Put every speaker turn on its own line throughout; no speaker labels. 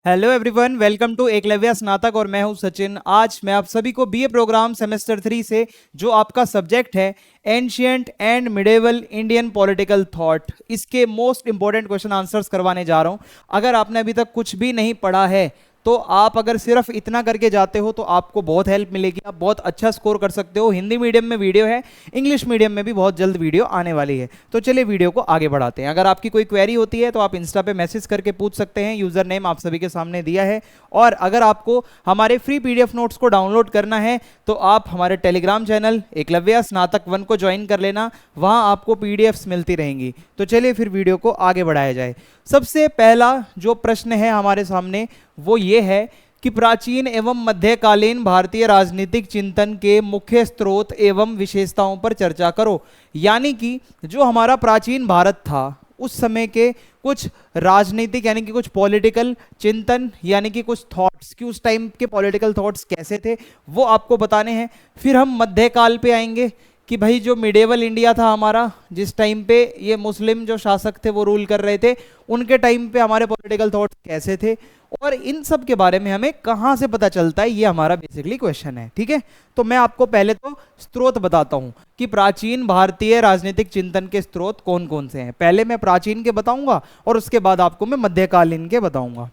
Hello everyone, welcome to Eklavya Snatak और मैं हूं सचिन। आज मैं आप सभी को बीए प्रोग्राम सेमेस्टर 3 से जो आपका सब्जेक्ट है ancient and medieval Indian political thought, इसके मोस्ट इंपॉर्टेंट क्वेश्चन आंसर्स करवाने जा रहा हूं। अगर आपने अभी तक कुछ भी नहीं पढ़ा है तो आप अगर सिर्फ इतना करके जाते हो तो आपको बहुत हेल्प मिलेगी, आप बहुत अच्छा स्कोर कर सकते हो। हिंदी मीडियम में वीडियो है, इंग्लिश मीडियम में भी बहुत जल्द वीडियो आने वाली है। तो चलिए वीडियो को आगे बढ़ाते हैं। अगर आपकी कोई क्वेरी होती है तो आप इंस्टा पे मैसेज करके पूछ सकते हैं, यूजर नेम आप सभी के सामने दिया है। और अगर आपको हमारे फ्री पीडीएफ नोट्स को डाउनलोड करना है तो आप हमारे टेलीग्राम चैनल एकलव्य स्नातक 1 को ज्वाइन कर लेना, वहां आपको पीडीएफ्स मिलती रहेंगी। तो चलिए फिर वीडियो को आगे बढ़ाया जाए। सबसे पहला जो प्रश्न है हमारे सामने वो ये है कि प्राचीन एवं मध्यकालीन भारतीय राजनीतिक चिंतन के मुख्य स्रोत एवं विशेषताओं पर चर्चा करो। यानी कि जो हमारा प्राचीन भारत था उस समय के कुछ राजनीतिक यानी कि कुछ पॉलिटिकल चिंतन यानी कि कुछ थॉट्स कि उस टाइम के पॉलिटिकल थॉट्स कैसे थे वो आपको बताने हैं। फिर हम मध्यकाल पे आएंगे कि भाई जो मिडेवल इंडिया था हमारा, जिस टाइम पे ये मुस्लिम जो शासक थे वो रूल कर रहे थे, उनके टाइम पे हमारे पॉलिटिकल थॉट्स कैसे थे और इन सब के बारे में हमें कहां से पता चलता है, ये हमारा बेसिकली क्वेश्चन है। ठीक है, तो मैं आपको पहले तो स्रोत बताता हूं कि प्राचीन भारतीय राजनीतिक चिंतन के स्रोत कौन कौन से हैं। पहले मैं प्राचीन के बताऊंगा और उसके बाद आपको मैं मध्यकालीन के बताऊंगा।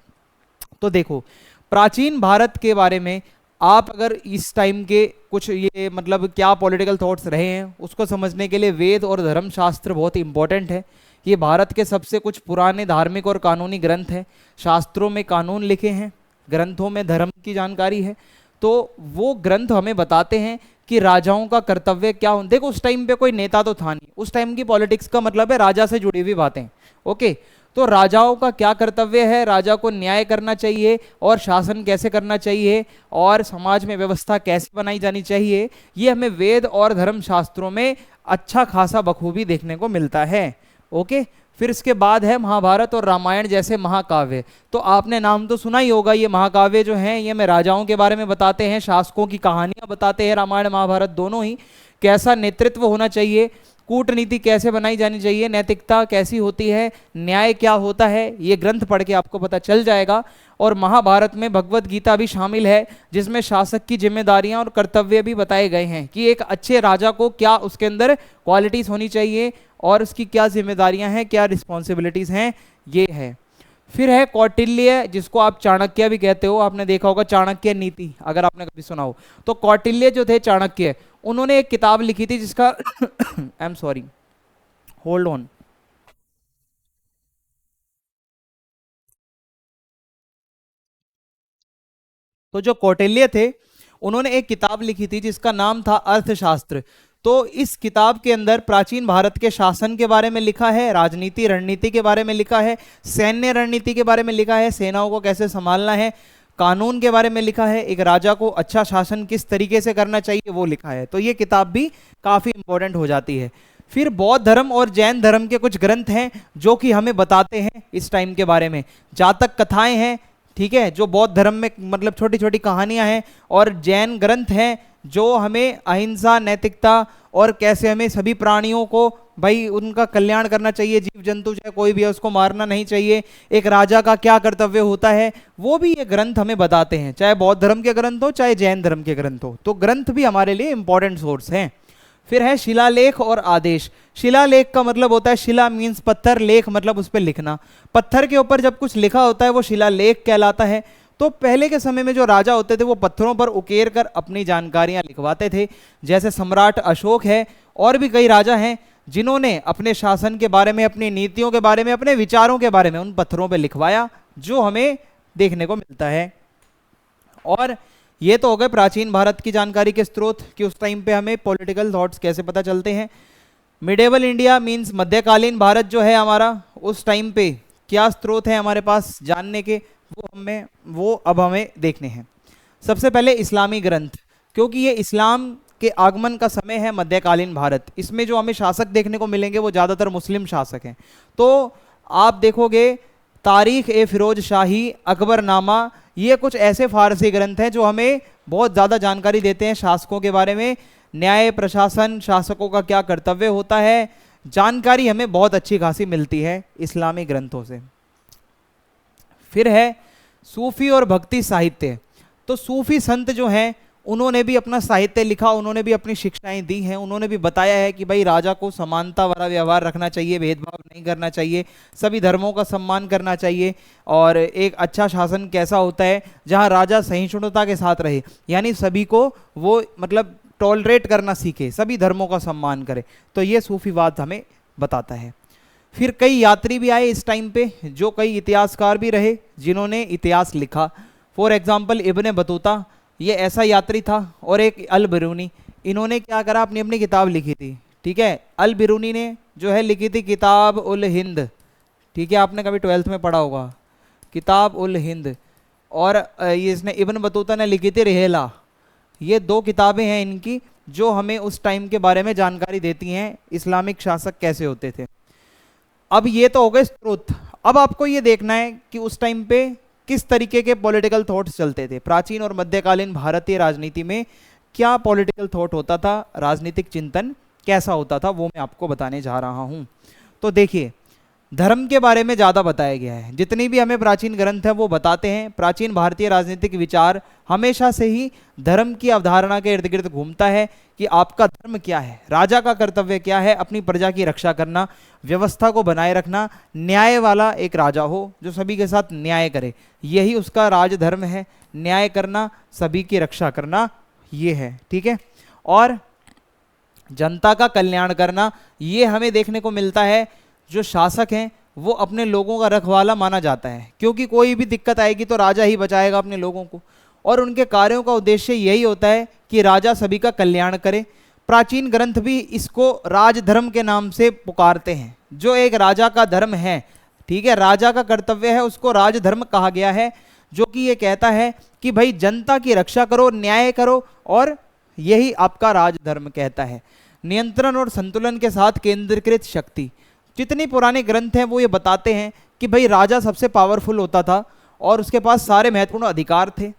तो देखो, प्राचीन भारत के बारे में आप अगर इस टाइम के कुछ ये मतलब क्या पॉलिटिकल थॉट्स रहे हैं उसको समझने के लिए वेद और धर्मशास्त्र बहुत इंपॉर्टेंट है। ये भारत के सबसे कुछ पुराने धार्मिक और कानूनी ग्रंथ हैं। शास्त्रों में कानून लिखे हैं, ग्रंथों में धर्म की जानकारी है। तो वो ग्रंथ हमें बताते हैं कि राजाओं का कर्तव्य क्या हो। देखो उस टाइम पे कोई नेता तो था नहीं, उस टाइम की पॉलिटिक्स का मतलब है राजा से जुड़ी हुई बातें। ओके, तो राजाओं का क्या कर्तव्य है, राजा को न्याय करना चाहिए और शासन कैसे करना चाहिए और समाज में व्यवस्था कैसे बनाई जानी चाहिए, ये हमें वेद और धर्म शास्त्रों में अच्छा खासा बखूबी देखने को मिलता है। ओके, फिर इसके बाद है महाभारत और रामायण जैसे महाकाव्य। तो आपने नाम तो सुना ही होगा, ये महाकाव्य जो हैं ये हमें राजाओं के बारे में बताते हैं, शासकों की कहानियां बताते हैं। रामायण महाभारत दोनों ही कैसा नेतृत्व होना चाहिए, कूटनीति कैसे बनाई जानी चाहिए, नैतिकता कैसी होती है, न्याय क्या होता है, ये ग्रंथ पढ़ के आपको पता चल जाएगा। और महाभारत में भगवत गीता भी शामिल है जिसमें शासक की जिम्मेदारियां और कर्तव्य भी बताए गए हैं कि एक अच्छे राजा को क्या उसके अंदर क्वालिटीज होनी चाहिए और उसकी क्या जिम्मेदारियां हैं, क्या रिस्पॉन्सिबिलिटीज हैं, ये है। फिर है कौटिल्य, जिसको आप चाणक्य भी कहते हो, आपने देखा होगा चाणक्य नीति अगर आपने कभी सुना हो। तो कौटिल्य जो थे चाणक्य, उन्होंने एक किताब लिखी थी जिसका I am sorry, hold on. तो जो कौटिल्य थे उन्होंने एक किताब लिखी थी जिसका नाम था अर्थशास्त्र। तो इस किताब के अंदर प्राचीन भारत के शासन के बारे में लिखा है, राजनीति रणनीति के बारे में लिखा है, सैन्य रणनीति के बारे में लिखा है, सेनाओं को कैसे संभालना है, कानून के बारे में लिखा है, एक राजा को अच्छा शासन किस तरीके से करना चाहिए वो लिखा है। तो ये किताब भी काफी इंपॉर्टेंट हो जाती है। फिर बौद्ध धर्म और जैन धर्म के कुछ ग्रंथ हैं जो कि हमें बताते हैं इस टाइम के बारे में। जातक कथाएं हैं, ठीक है, जो बौद्ध धर्म में मतलब छोटी छोटी कहानियां हैं, और जैन ग्रंथ हैं जो हमें अहिंसा, नैतिकता और कैसे हमें सभी प्राणियों को भाई उनका कल्याण करना चाहिए, जीव जंतु चाहे कोई भी है उसको मारना नहीं चाहिए, एक राजा का क्या कर्तव्य होता है, वो भी ये ग्रंथ हमें बताते हैं। चाहे बौद्ध धर्म के ग्रंथ हो चाहे जैन धर्म के ग्रंथ हो, तो ग्रंथ भी हमारे लिए इंपॉर्टेंट सोर्स हैं। फिर है शिलालेख और आदेश। शिलालेख का मतलब होता है, शिला मीन्स पत्थर, लेख मतलब उस पर लिखना। पत्थर के ऊपर जब कुछ लिखा होता है वो शिलालेख कहलाता है। तो पहले के समय में जो राजा होते थे वो पत्थरों पर उकेर कर अपनी जानकारियां लिखवाते थे। जैसे सम्राट अशोक है और भी कई राजा हैं जिन्होंने अपने शासन के बारे में, अपनी नीतियों के बारे में, अपने विचारों के बारे में उन पत्थरों पर लिखवाया, जो हमें देखने को मिलता है। और ये तो हो गए प्राचीन भारत की जानकारी के स्रोत कि उस टाइम पे हमें पॉलिटिकल थॉट्स कैसे पता चलते हैं। मिडेवल इंडिया मींस मध्यकालीन भारत जो है हमारा, उस टाइम पे क्या स्रोत है हमारे पास जानने के, वो अब हमें देखने हैं। सबसे पहले इस्लामी ग्रंथ, क्योंकि ये इस्लाम के आगमन का समय है मध्यकालीन भारत। इसमें जो हमें शासक देखने को मिलेंगे वो ज़्यादातर मुस्लिम शासक हैं। तो आप देखोगे तारीख ए फिरोज शाही, अकबरनामा, ये कुछ ऐसे फारसी ग्रंथ हैं जो हमें बहुत ज़्यादा जानकारी देते हैं शासकों के बारे में, न्याय प्रशासन, शासकों का क्या कर्तव्य होता है, जानकारी हमें बहुत अच्छी खासी मिलती है इस्लामी ग्रंथों से। फिर है सूफी और भक्ति साहित्य। तो सूफी संत जो हैं उन्होंने भी अपना साहित्य लिखा, उन्होंने भी अपनी शिक्षाएं दी हैं, उन्होंने भी बताया है कि भाई राजा को समानता वाला व्यवहार रखना चाहिए, भेदभाव नहीं करना चाहिए, सभी धर्मों का सम्मान करना चाहिए, और एक अच्छा शासन कैसा होता है जहां राजा सहिष्णुता के साथ रहे, यानी सभी को वो मतलब टॉलरेट करना सीखे, सभी धर्मों का सम्मान करे। तो ये सूफीवाद हमें बताता है। फिर कई यात्री भी आए इस टाइम पे, जो कई इतिहासकार भी रहे जिन्होंने इतिहास लिखा। फॉर एग्जाम्पल इब्ने बतूता, ये ऐसा यात्री था, और एक अल बिरूनी, इन्होंने क्या करा, अपनी अपनी किताब लिखी थी। ठीक है, अल बिरूनी ने जो है लिखी थी किताब उल हिंद। ठीक है, आपने कभी 12th में पढ़ा होगा किताब उल हिंद। और ये इसने इब्न बतूता ने लिखी थी रिहेला। ये दो किताबें हैं इनकी जो हमें उस टाइम के बारे में जानकारी देती हैं, इस्लामिक शासक कैसे होते थे। अब ये तो हो गए स्रोत। अब आपको ये देखना है कि उस टाइम पे किस तरीके के पॉलिटिकल थॉट्स चलते थे। प्राचीन और मध्यकालीन भारतीय राजनीति में क्या पॉलिटिकल थॉट होता था, राजनीतिक चिंतन कैसा होता था, वो मैं आपको बताने जा रहा हूं। तो देखिए, धर्म के बारे में ज़्यादा बताया गया है। जितनी भी हमें प्राचीन ग्रंथ है वो बताते हैं प्राचीन भारतीय राजनीतिक विचार हमेशा से ही धर्म की अवधारणा के इर्द गिर्द घूमता है कि आपका धर्म क्या है, राजा का कर्तव्य क्या है, अपनी प्रजा की रक्षा करना, व्यवस्था को बनाए रखना, न्याय वाला एक राजा हो जो सभी के साथ न्याय करे, यही उसका राजधर्म है। न्याय करना, सभी की रक्षा करना, ये है। ठीक है, और जनता का कल्याण करना, ये हमें देखने को मिलता है। जो शासक हैं वो अपने लोगों का रखवाला माना जाता है, क्योंकि कोई भी दिक्कत आएगी तो राजा ही बचाएगा अपने लोगों को, और उनके कार्यों का उद्देश्य यही होता है कि राजा सभी का कल्याण करे। प्राचीन ग्रंथ भी इसको राजधर्म के नाम से पुकारते हैं, जो एक राजा का धर्म है। ठीक है, राजा का कर्तव्य है, उसको राजधर्म कहा गया है, जो कि ये कहता है कि भाई जनता की रक्षा करो, न्याय करो, और यही आपका राजधर्म कहता है। नियंत्रण और संतुलन के साथ केंद्रीकृत शक्ति। जितनी पुराने ग्रंथ हैं वो ये बताते हैं कि भाई राजा सबसे पावरफुल होता था और उसके पास सारे महत्वपूर्ण अधिकार थे,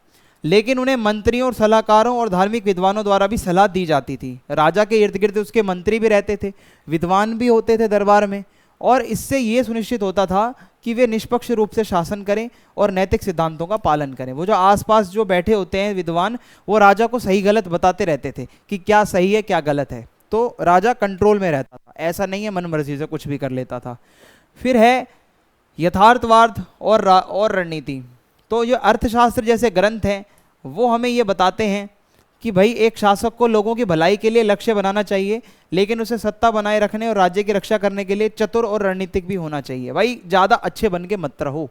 लेकिन उन्हें मंत्रियों और सलाहकारों और धार्मिक विद्वानों द्वारा भी सलाह दी जाती थी। राजा के इर्द गिर्द उसके मंत्री भी रहते थे, विद्वान भी होते थे दरबार में, और इससे ये सुनिश्चित होता था कि वे निष्पक्ष रूप से शासन करें और नैतिक सिद्धांतों का पालन करें। वो जो आसपास जो बैठे होते हैं विद्वान, वो राजा को सही गलत बताते रहते थे कि क्या सही है क्या गलत है, तो राजा कंट्रोल में रहता था, ऐसा नहीं है मन मर्जी से कुछ भी कर लेता था। फिर है यथार्थवाद और रणनीति। तो जो अर्थशास्त्र जैसे ग्रंथ हैं वो हमें ये बताते हैं कि भाई एक शासक को लोगों की भलाई के लिए लक्ष्य बनाना चाहिए, लेकिन उसे सत्ता बनाए रखने और राज्य की रक्षा करने के लिए चतुर और रणनीतिक भी होना चाहिए। भाई ज़्यादा अच्छे बन के मत रहो।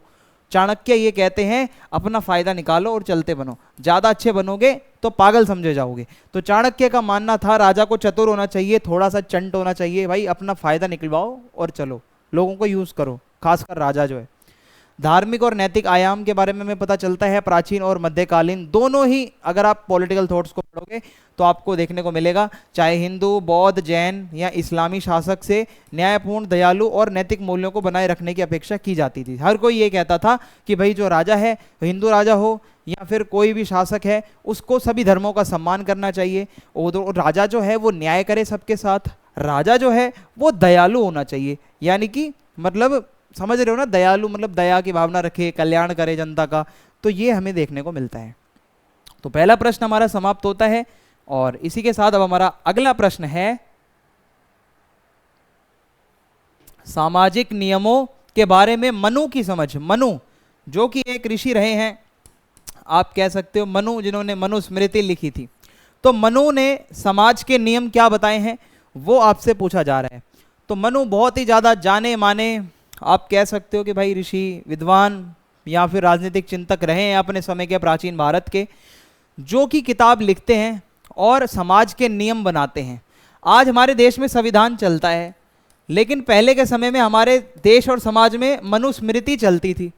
चाणक्य ये कहते हैं अपना फायदा निकालो और चलते बनो, ज़्यादा अच्छे बनोगे तो पागल समझे जाओगे। तो चाणक्य का मानना था राजा को चतुर होना चाहिए, थोड़ा सा चंट होना चाहिए, भाई अपना फायदा निकलवाओ और चलो, लोगों को यूज़ करो, खासकर राजा जो है। धार्मिक और नैतिक आयाम के बारे में हमें पता चलता है प्राचीन और मध्यकालीन दोनों ही, अगर आप पॉलिटिकल थॉट्स को पढ़ोगे तो आपको देखने को मिलेगा, चाहे हिंदू, बौद्ध, जैन या इस्लामी शासक से न्यायपूर्ण, दयालु और नैतिक मूल्यों को बनाए रखने की अपेक्षा की जाती थी। हर कोई ये कहता था कि भाई जो राजा है, हिंदू राजा हो या फिर कोई भी शासक है, उसको सभी धर्मों का सम्मान करना चाहिए, और राजा जो है वो न्याय करे सबके साथ, राजा जो है वो दयालु होना चाहिए, यानी कि मतलब समझ रहे हो ना, दयालु मतलब दया की भावना रखे, कल्याण करे जनता का। तो ये हमें देखने को मिलता है। तो पहला प्रश्न हमारा समाप्त होता है, और इसी के साथ अब हमारा अगला प्रश्न है सामाजिक नियमों के बारे में मनु की समझ। मनु जो कि एक ऋषि रहे हैं, आप कह सकते हो मनु, जिन्होंने मनुस्मृति लिखी थी। तो मनु ने समाज के नियम क्या बताए हैं वो आपसे पूछा जा रहा है। तो मनु बहुत ही ज़्यादा जाने माने, आप कह सकते हो कि भाई ऋषि, विद्वान या फिर राजनीतिक चिंतक रहे हैं अपने समय के प्राचीन भारत के, जो कि किताब लिखते हैं और समाज के नियम बनाते हैं। आज हमारे देश में संविधान चलता है, लेकिन पहले के समय में हमारे देश और समाज में मनुस्मृति चलती थी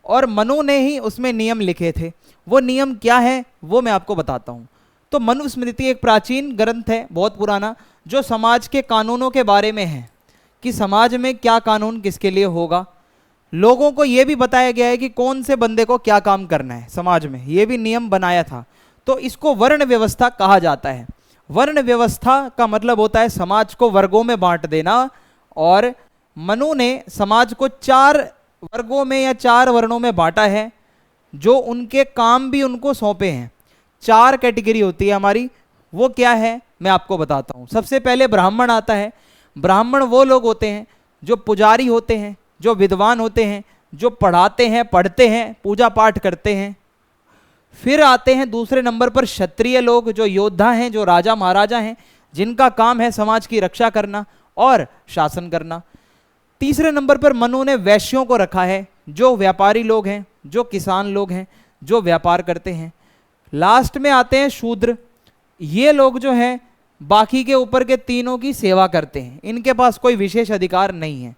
और मनु ने ही उसमें नियम लिखे थे। वो नियम क्या है वो मैं आपको बताता हूँ। तो मनुस्मृति एक प्राचीन ग्रंथ है, बहुत पुराना, जो समाज के कानूनों के बारे में है कि समाज में क्या कानून किसके लिए होगा। लोगों को यह भी बताया गया है कि कौन से बंदे को क्या काम करना है समाज में, ये भी नियम बनाया था। तो इसको वर्ण व्यवस्था कहा जाता है। वर्ण व्यवस्था का मतलब होता है समाज को वर्गों में बांट देना, और मनु ने समाज को 4 वर्गों में या 4 वर्णों में बांटा है। जो उनके काम भी उनको सौंपे हैं। 4 कैटेगरी होती है हमारी, वो क्या है मैं आपको बताता हूँ। सबसे पहले ब्राह्मण आता है। ब्राह्मण वो लोग होते हैं जो पुजारी होते हैं, जो विद्वान होते हैं, जो पढ़ाते हैं, पढ़ते हैं, पूजा पाठ करते हैं। फिर आते हैं दूसरे नंबर पर क्षत्रिय लोग, जो योद्धा हैं, जो राजा महाराजा हैं, जिनका काम है समाज की रक्षा करना और शासन करना। तीसरे नंबर पर मनु ने वैश्यों को रखा है, जो व्यापारी लोग हैं, जो किसान लोग हैं, जो व्यापार करते हैं। लास्ट में आते हैं शूद्र। ये लोग जो हैं बाकी के ऊपर के तीनों की सेवा करते हैं, इनके पास कोई विशेष अधिकार नहीं है।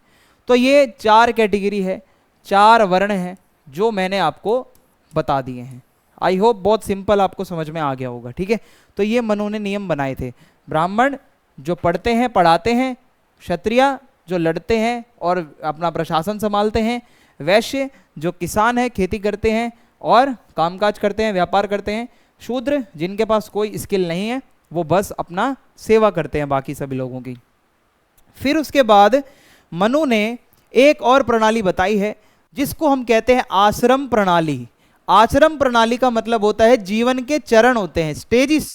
तो ये 4 कैटेगरी है, 4 वर्ण हैं जो मैंने आपको बता दिए हैं। आई होप बहुत सिंपल आपको समझ में आ गया होगा। ठीक है, तो ये मनु ने नियम बनाए थे। ब्राह्मण जो पढ़ते हैं, पढ़ाते हैं, क्षत्रिय जो लड़ते हैं और अपना प्रशासन संभालते हैं, वैश्य जो किसान है, खेती करते हैं और कामकाज करते हैं, व्यापार करते हैं, शूद्र जिनके पास कोई स्किल नहीं है, वो बस अपना सेवा करते हैं बाकी सभी लोगों की। फिर उसके बाद मनु ने एक और प्रणाली बताई है जिसको हम कहते हैं आश्रम प्रणाली। आश्रम प्रणाली का मतलब होता है जीवन के चरण होते हैं, स्टेजिस।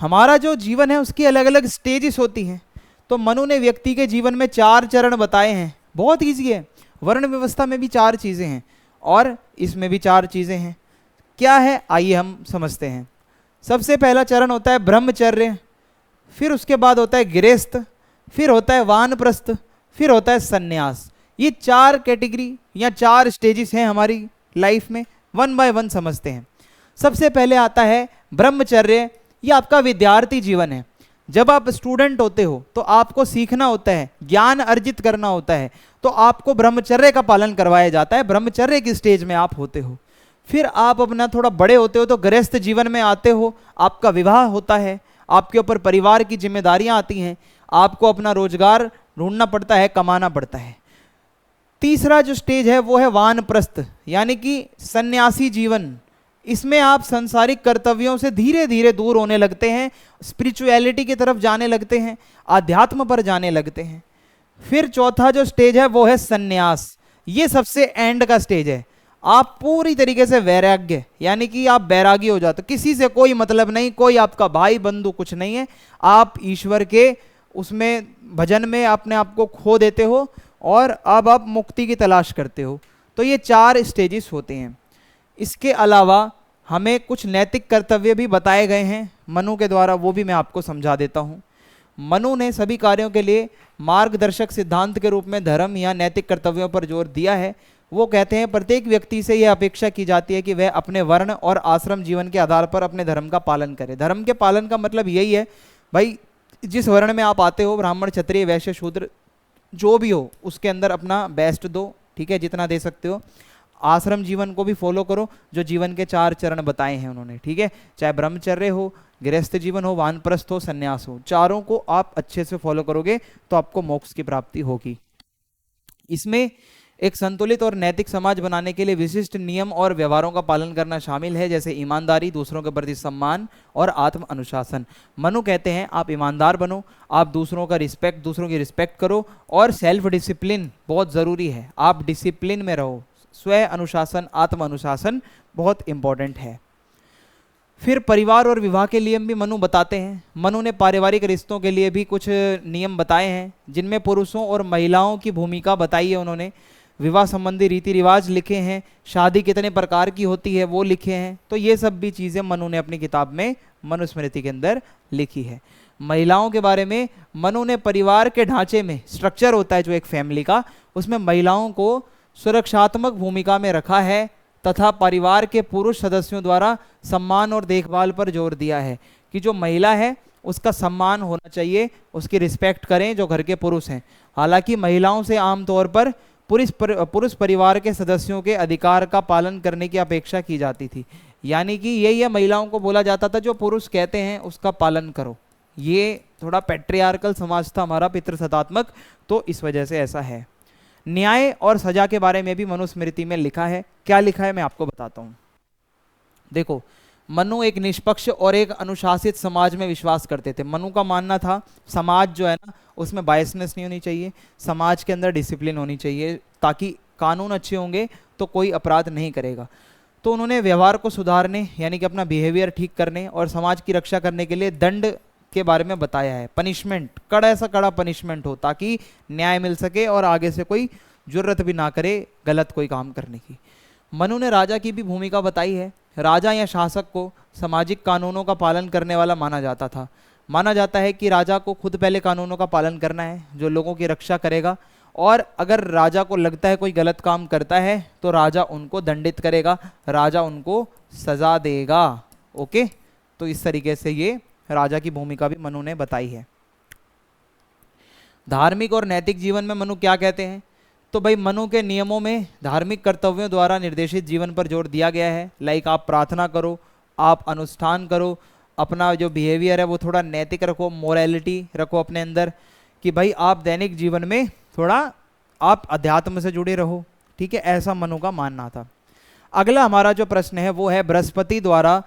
हमारा जो जीवन है उसकी अलग अलग स्टेजिस होती हैं। तो मनु ने व्यक्ति के जीवन में 4 चरण बताए हैं। बहुत ईजी है, वर्ण व्यवस्था में भी 4 चीजें हैं और इसमें भी 4 चीजें हैं। क्या है आइए हम समझते हैं। सबसे पहला चरण होता है ब्रह्मचर्य, फिर उसके बाद होता है गृहस्थ, फिर होता है वानप्रस्थ, फिर होता है सन्यास। ये 4 कैटेगरी या 4 स्टेजेस हैं हमारी लाइफ में। 1 बाय 1 समझते हैं। सबसे पहले आता है ब्रह्मचर्य। ये आपका विद्यार्थी जीवन है। जब आप स्टूडेंट होते हो तो आपको सीखना होता है, ज्ञान अर्जित करना होता है, तो आपको ब्रह्मचर्य का पालन करवाया जाता है। ब्रह्मचर्य की स्टेज में आप होते हो। फिर आप अपना थोड़ा बड़े होते हो तो गृहस्थ जीवन में आते हो, आपका विवाह होता है, आपके ऊपर परिवार की जिम्मेदारियां आती हैं, आपको अपना रोजगार ढूंढना पड़ता है, कमाना पड़ता है। तीसरा जो स्टेज है वो है वानप्रस्थ, यानी कि सन्यासी जीवन। इसमें आप सांसारिक कर्तव्यों से धीरे धीरे दूर होने लगते हैं, स्पिरिचुअलिटी की तरफ जाने लगते हैं, आध्यात्म पर जाने लगते हैं। फिर चौथा जो स्टेज है वो है सन्यास। ये सबसे एंड का स्टेज है। आप पूरी तरीके से वैराग्य, यानी कि आप बैरागी हो जाते हो, किसी से कोई मतलब नहीं, कोई आपका भाई बंधु कुछ नहीं है। आप ईश्वर के उसमें भजन में अपने आप को खो देते हो और अब आप मुक्ति की तलाश करते हो। तो ये 4 स्टेजेस होते हैं। इसके अलावा हमें कुछ नैतिक कर्तव्य भी बताए गए हैं मनु के द्वारा, वो भी मैं आपको समझा देता हूँ। मनु ने सभी कार्यों के लिए मार्गदर्शक सिद्धांत के रूप में धर्म या नैतिक कर्तव्यों पर जोर दिया है। वो कहते हैं प्रत्येक व्यक्ति से यह अपेक्षा की जाती है कि वह अपने वर्ण और आश्रम जीवन के आधार पर अपने धर्म का पालन करे। धर्म के पालन का मतलब यही है भाई, जिस वर्ण में आप आते हो, ब्राह्मण, क्षत्रिय, वैश्य, शूद्र जो भी हो, उसके अंदर अपना बेस्ट दो, ठीक है, जितना दे सकते हो। आश्रम जीवन को भी फॉलो करो, जो जीवन के 4 चरण बताए हैं उन्होंने, ठीक है। चाहे ब्रह्मचर्य हो, गृहस्थ जीवन हो, वानप्रस्थ हो, सन्यास हो, चारों को आप अच्छे से फॉलो करोगे तो आपको मोक्ष की प्राप्ति होगी। इसमें एक संतुलित और नैतिक समाज बनाने के लिए विशिष्ट नियम और व्यवहारों का पालन करना शामिल है, जैसे ईमानदारी, दूसरों के प्रति सम्मान और आत्म अनुशासन। मनु कहते हैं आप ईमानदार बनो, आप दूसरों की रिस्पेक्ट करो और सेल्फ डिसिप्लिन बहुत ज़रूरी है। आप डिसिप्लिन में रहो, स्व अनुशासन, आत्म अनुशासन बहुत इंपॉर्टेंट है। फिर परिवार और विवाह के नियम भी मनु बताते हैं। मनु ने पारिवारिक रिश्तों के लिए भी कुछ नियम बताए हैं, जिनमें पुरुषों और महिलाओं की भूमिका बताई है उन्होंने। विवाह संबंधी रीति रिवाज लिखे हैं, शादी कितने प्रकार की होती है वो लिखे हैं। तो ये सब भी चीज़ें मनु ने अपनी किताब में मनुस्मृति के अंदर लिखी है। महिलाओं के बारे में मनु ने परिवार के ढांचे में, स्ट्रक्चर होता है जो एक फैमिली का, उसमें महिलाओं को सुरक्षात्मक भूमिका में रखा है तथा परिवार के पुरुष सदस्यों द्वारा सम्मान और देखभाल पर जोर दिया है कि जो महिला है उसका सम्मान होना चाहिए, उसकी रिस्पेक्ट करें जो घर के पुरुष हैं। हालांकि महिलाओं से आमतौर पर पुरुष परिवार के सदस्यों के अधिकार का पालन करने की अपेक्षा की जाती थी, यानी कि यही है, महिलाओं को बोला जाता था जो पुरुष कहते हैं उसका पालन करो। ये थोड़ा पैट्रियार्कल समाज था हमारा, पितृसत्तात्मक, तो इस वजह से ऐसा है। न्याय और सजा के बारे में भी मनुस्मृति में लिखा है। क्या लिखा है मैं आपको बताता हूँ। देखो, मनु एक निष्पक्ष और एक अनुशासित समाज में विश्वास करते थे। मनु का मानना था समाज जो है ना, उसमें बायसनेस नहीं होनी चाहिए, समाज के अंदर डिसिप्लिन होनी चाहिए, ताकि कानून अच्छे होंगे तो कोई अपराध नहीं करेगा। तो उन्होंने व्यवहार को सुधारने यानी कि अपना बिहेवियर ठीक करने और समाज की रक्षा करने के लिए दंड के बारे में बताया है। पनिशमेंट, कड़ा सा कड़ा पनिशमेंट हो ताकि न्याय मिल सके और आगे से कोई जुर्रत भी ना करे गलत कोई काम करने की। मनु ने राजा की भी भूमिका बताई है। राजा या शासक को सामाजिक कानूनों का पालन करने वाला माना जाता था। माना जाता है कि राजा को खुद पहले कानूनों का पालन करना है जो लोगों की रक्षा करेगा, और अगर राजा को लगता है कोई गलत काम करता है तो राजा उनको दंडित करेगा, राजा उनको सजा देगा। ओके, तो इस तरीके से ये राजा की भूमिका भी मनु ने बताई है। धार्मिक और नैतिक जीवन में मनु क्या कहते हैं? तो भाई मनु के नियमों में धार्मिक कर्तव्यों द्वारा निर्देशित जीवन पर जोर दिया गया है। लाइक आप प्रार्थना करो, आप अनुष्ठान करो, अपना जो बिहेवियर है वो थोड़ा नैतिक रखो, मोरालिटी रखो अपने अंदर, कि भाई आप दैनिक जीवन में थोड़ा आप अध्यात्म से जुड़े रहो। ठीक है, ऐसा मनु का मानना था। अगला हमारा जो प्रश्न है वो है बृहस्पति द्वारा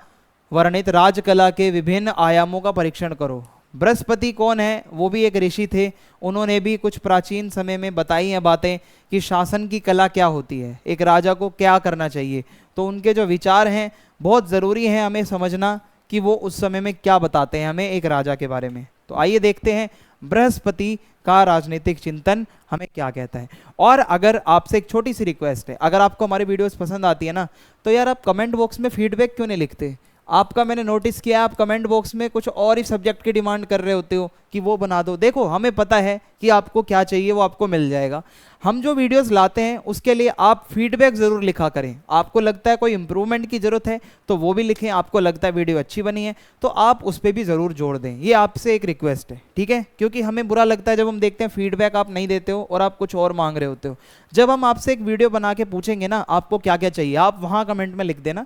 वर्णित राजकला के विभिन्न आयामों का परीक्षण करो। बृहस्पति कौन है? वो भी एक ऋषि थे। उन्होंने भी कुछ प्राचीन समय में बताई हैं बातें कि शासन की कला क्या होती है, एक राजा को क्या करना चाहिए। तो उनके जो विचार हैं बहुत ज़रूरी हैं हमें समझना कि वो उस समय में क्या बताते हैं हमें एक राजा के बारे में। तो आइए देखते हैं बृहस्पति का राजनीतिक चिंतन हमें क्या कहता है। और अगर आपसे एक छोटी सी रिक्वेस्ट है, अगर आपको हमारी वीडियोस पसंद आती है ना, तो यार आप कमेंट बॉक्स में फीडबैक क्यों नहीं लिखते? आपका मैंने नोटिस किया आप कमेंट बॉक्स में कुछ और ही सब्जेक्ट की डिमांड कर रहे होते हो कि वो बना दो। देखो हमें पता है कि आपको क्या चाहिए, वो आपको मिल जाएगा। हम जो वीडियोस लाते हैं उसके लिए आप फीडबैक ज़रूर लिखा करें। आपको लगता है कोई इंप्रूवमेंट की ज़रूरत है तो वो भी लिखें, आपको लगता है वीडियो अच्छी बनी है तो आप उस पर भी ज़रूर जोड़ दें। ये आपसे एक रिक्वेस्ट है, ठीक है? क्योंकि हमें बुरा लगता है जब हम देखते हैं फीडबैक आप नहीं देते हो और आप कुछ और मांग रहे होते हो। जब हम आपसे एक वीडियो बना के पूछेंगे ना आपको क्या क्या चाहिए, आप वहाँ कमेंट में लिख देना।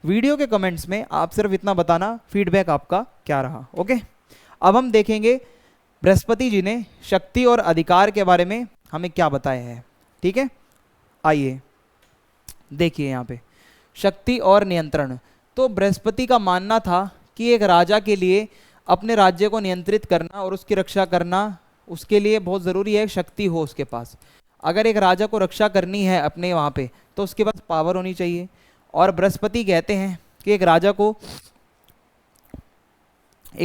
वीडियो के कमेंट्स में आप सिर्फ इतना बताना फीडबैक आपका क्या रहा। ओके, अब हम देखेंगे बृहस्पति जी ने शक्ति और अधिकार के बारे में हमें क्या बताया है। ठीक है, आइए देखिए यहाँ पे शक्ति और नियंत्रण। तो बृहस्पति का मानना था कि एक राजा के लिए अपने राज्य को नियंत्रित करना और उसकी रक्षा करना, उसके लिए बहुत ज़रूरी है शक्ति हो उसके पास। अगर एक राजा को रक्षा करनी है अपने वहाँ पे तो उसके पास पावर होनी चाहिए। और बृहस्पति कहते हैं कि एक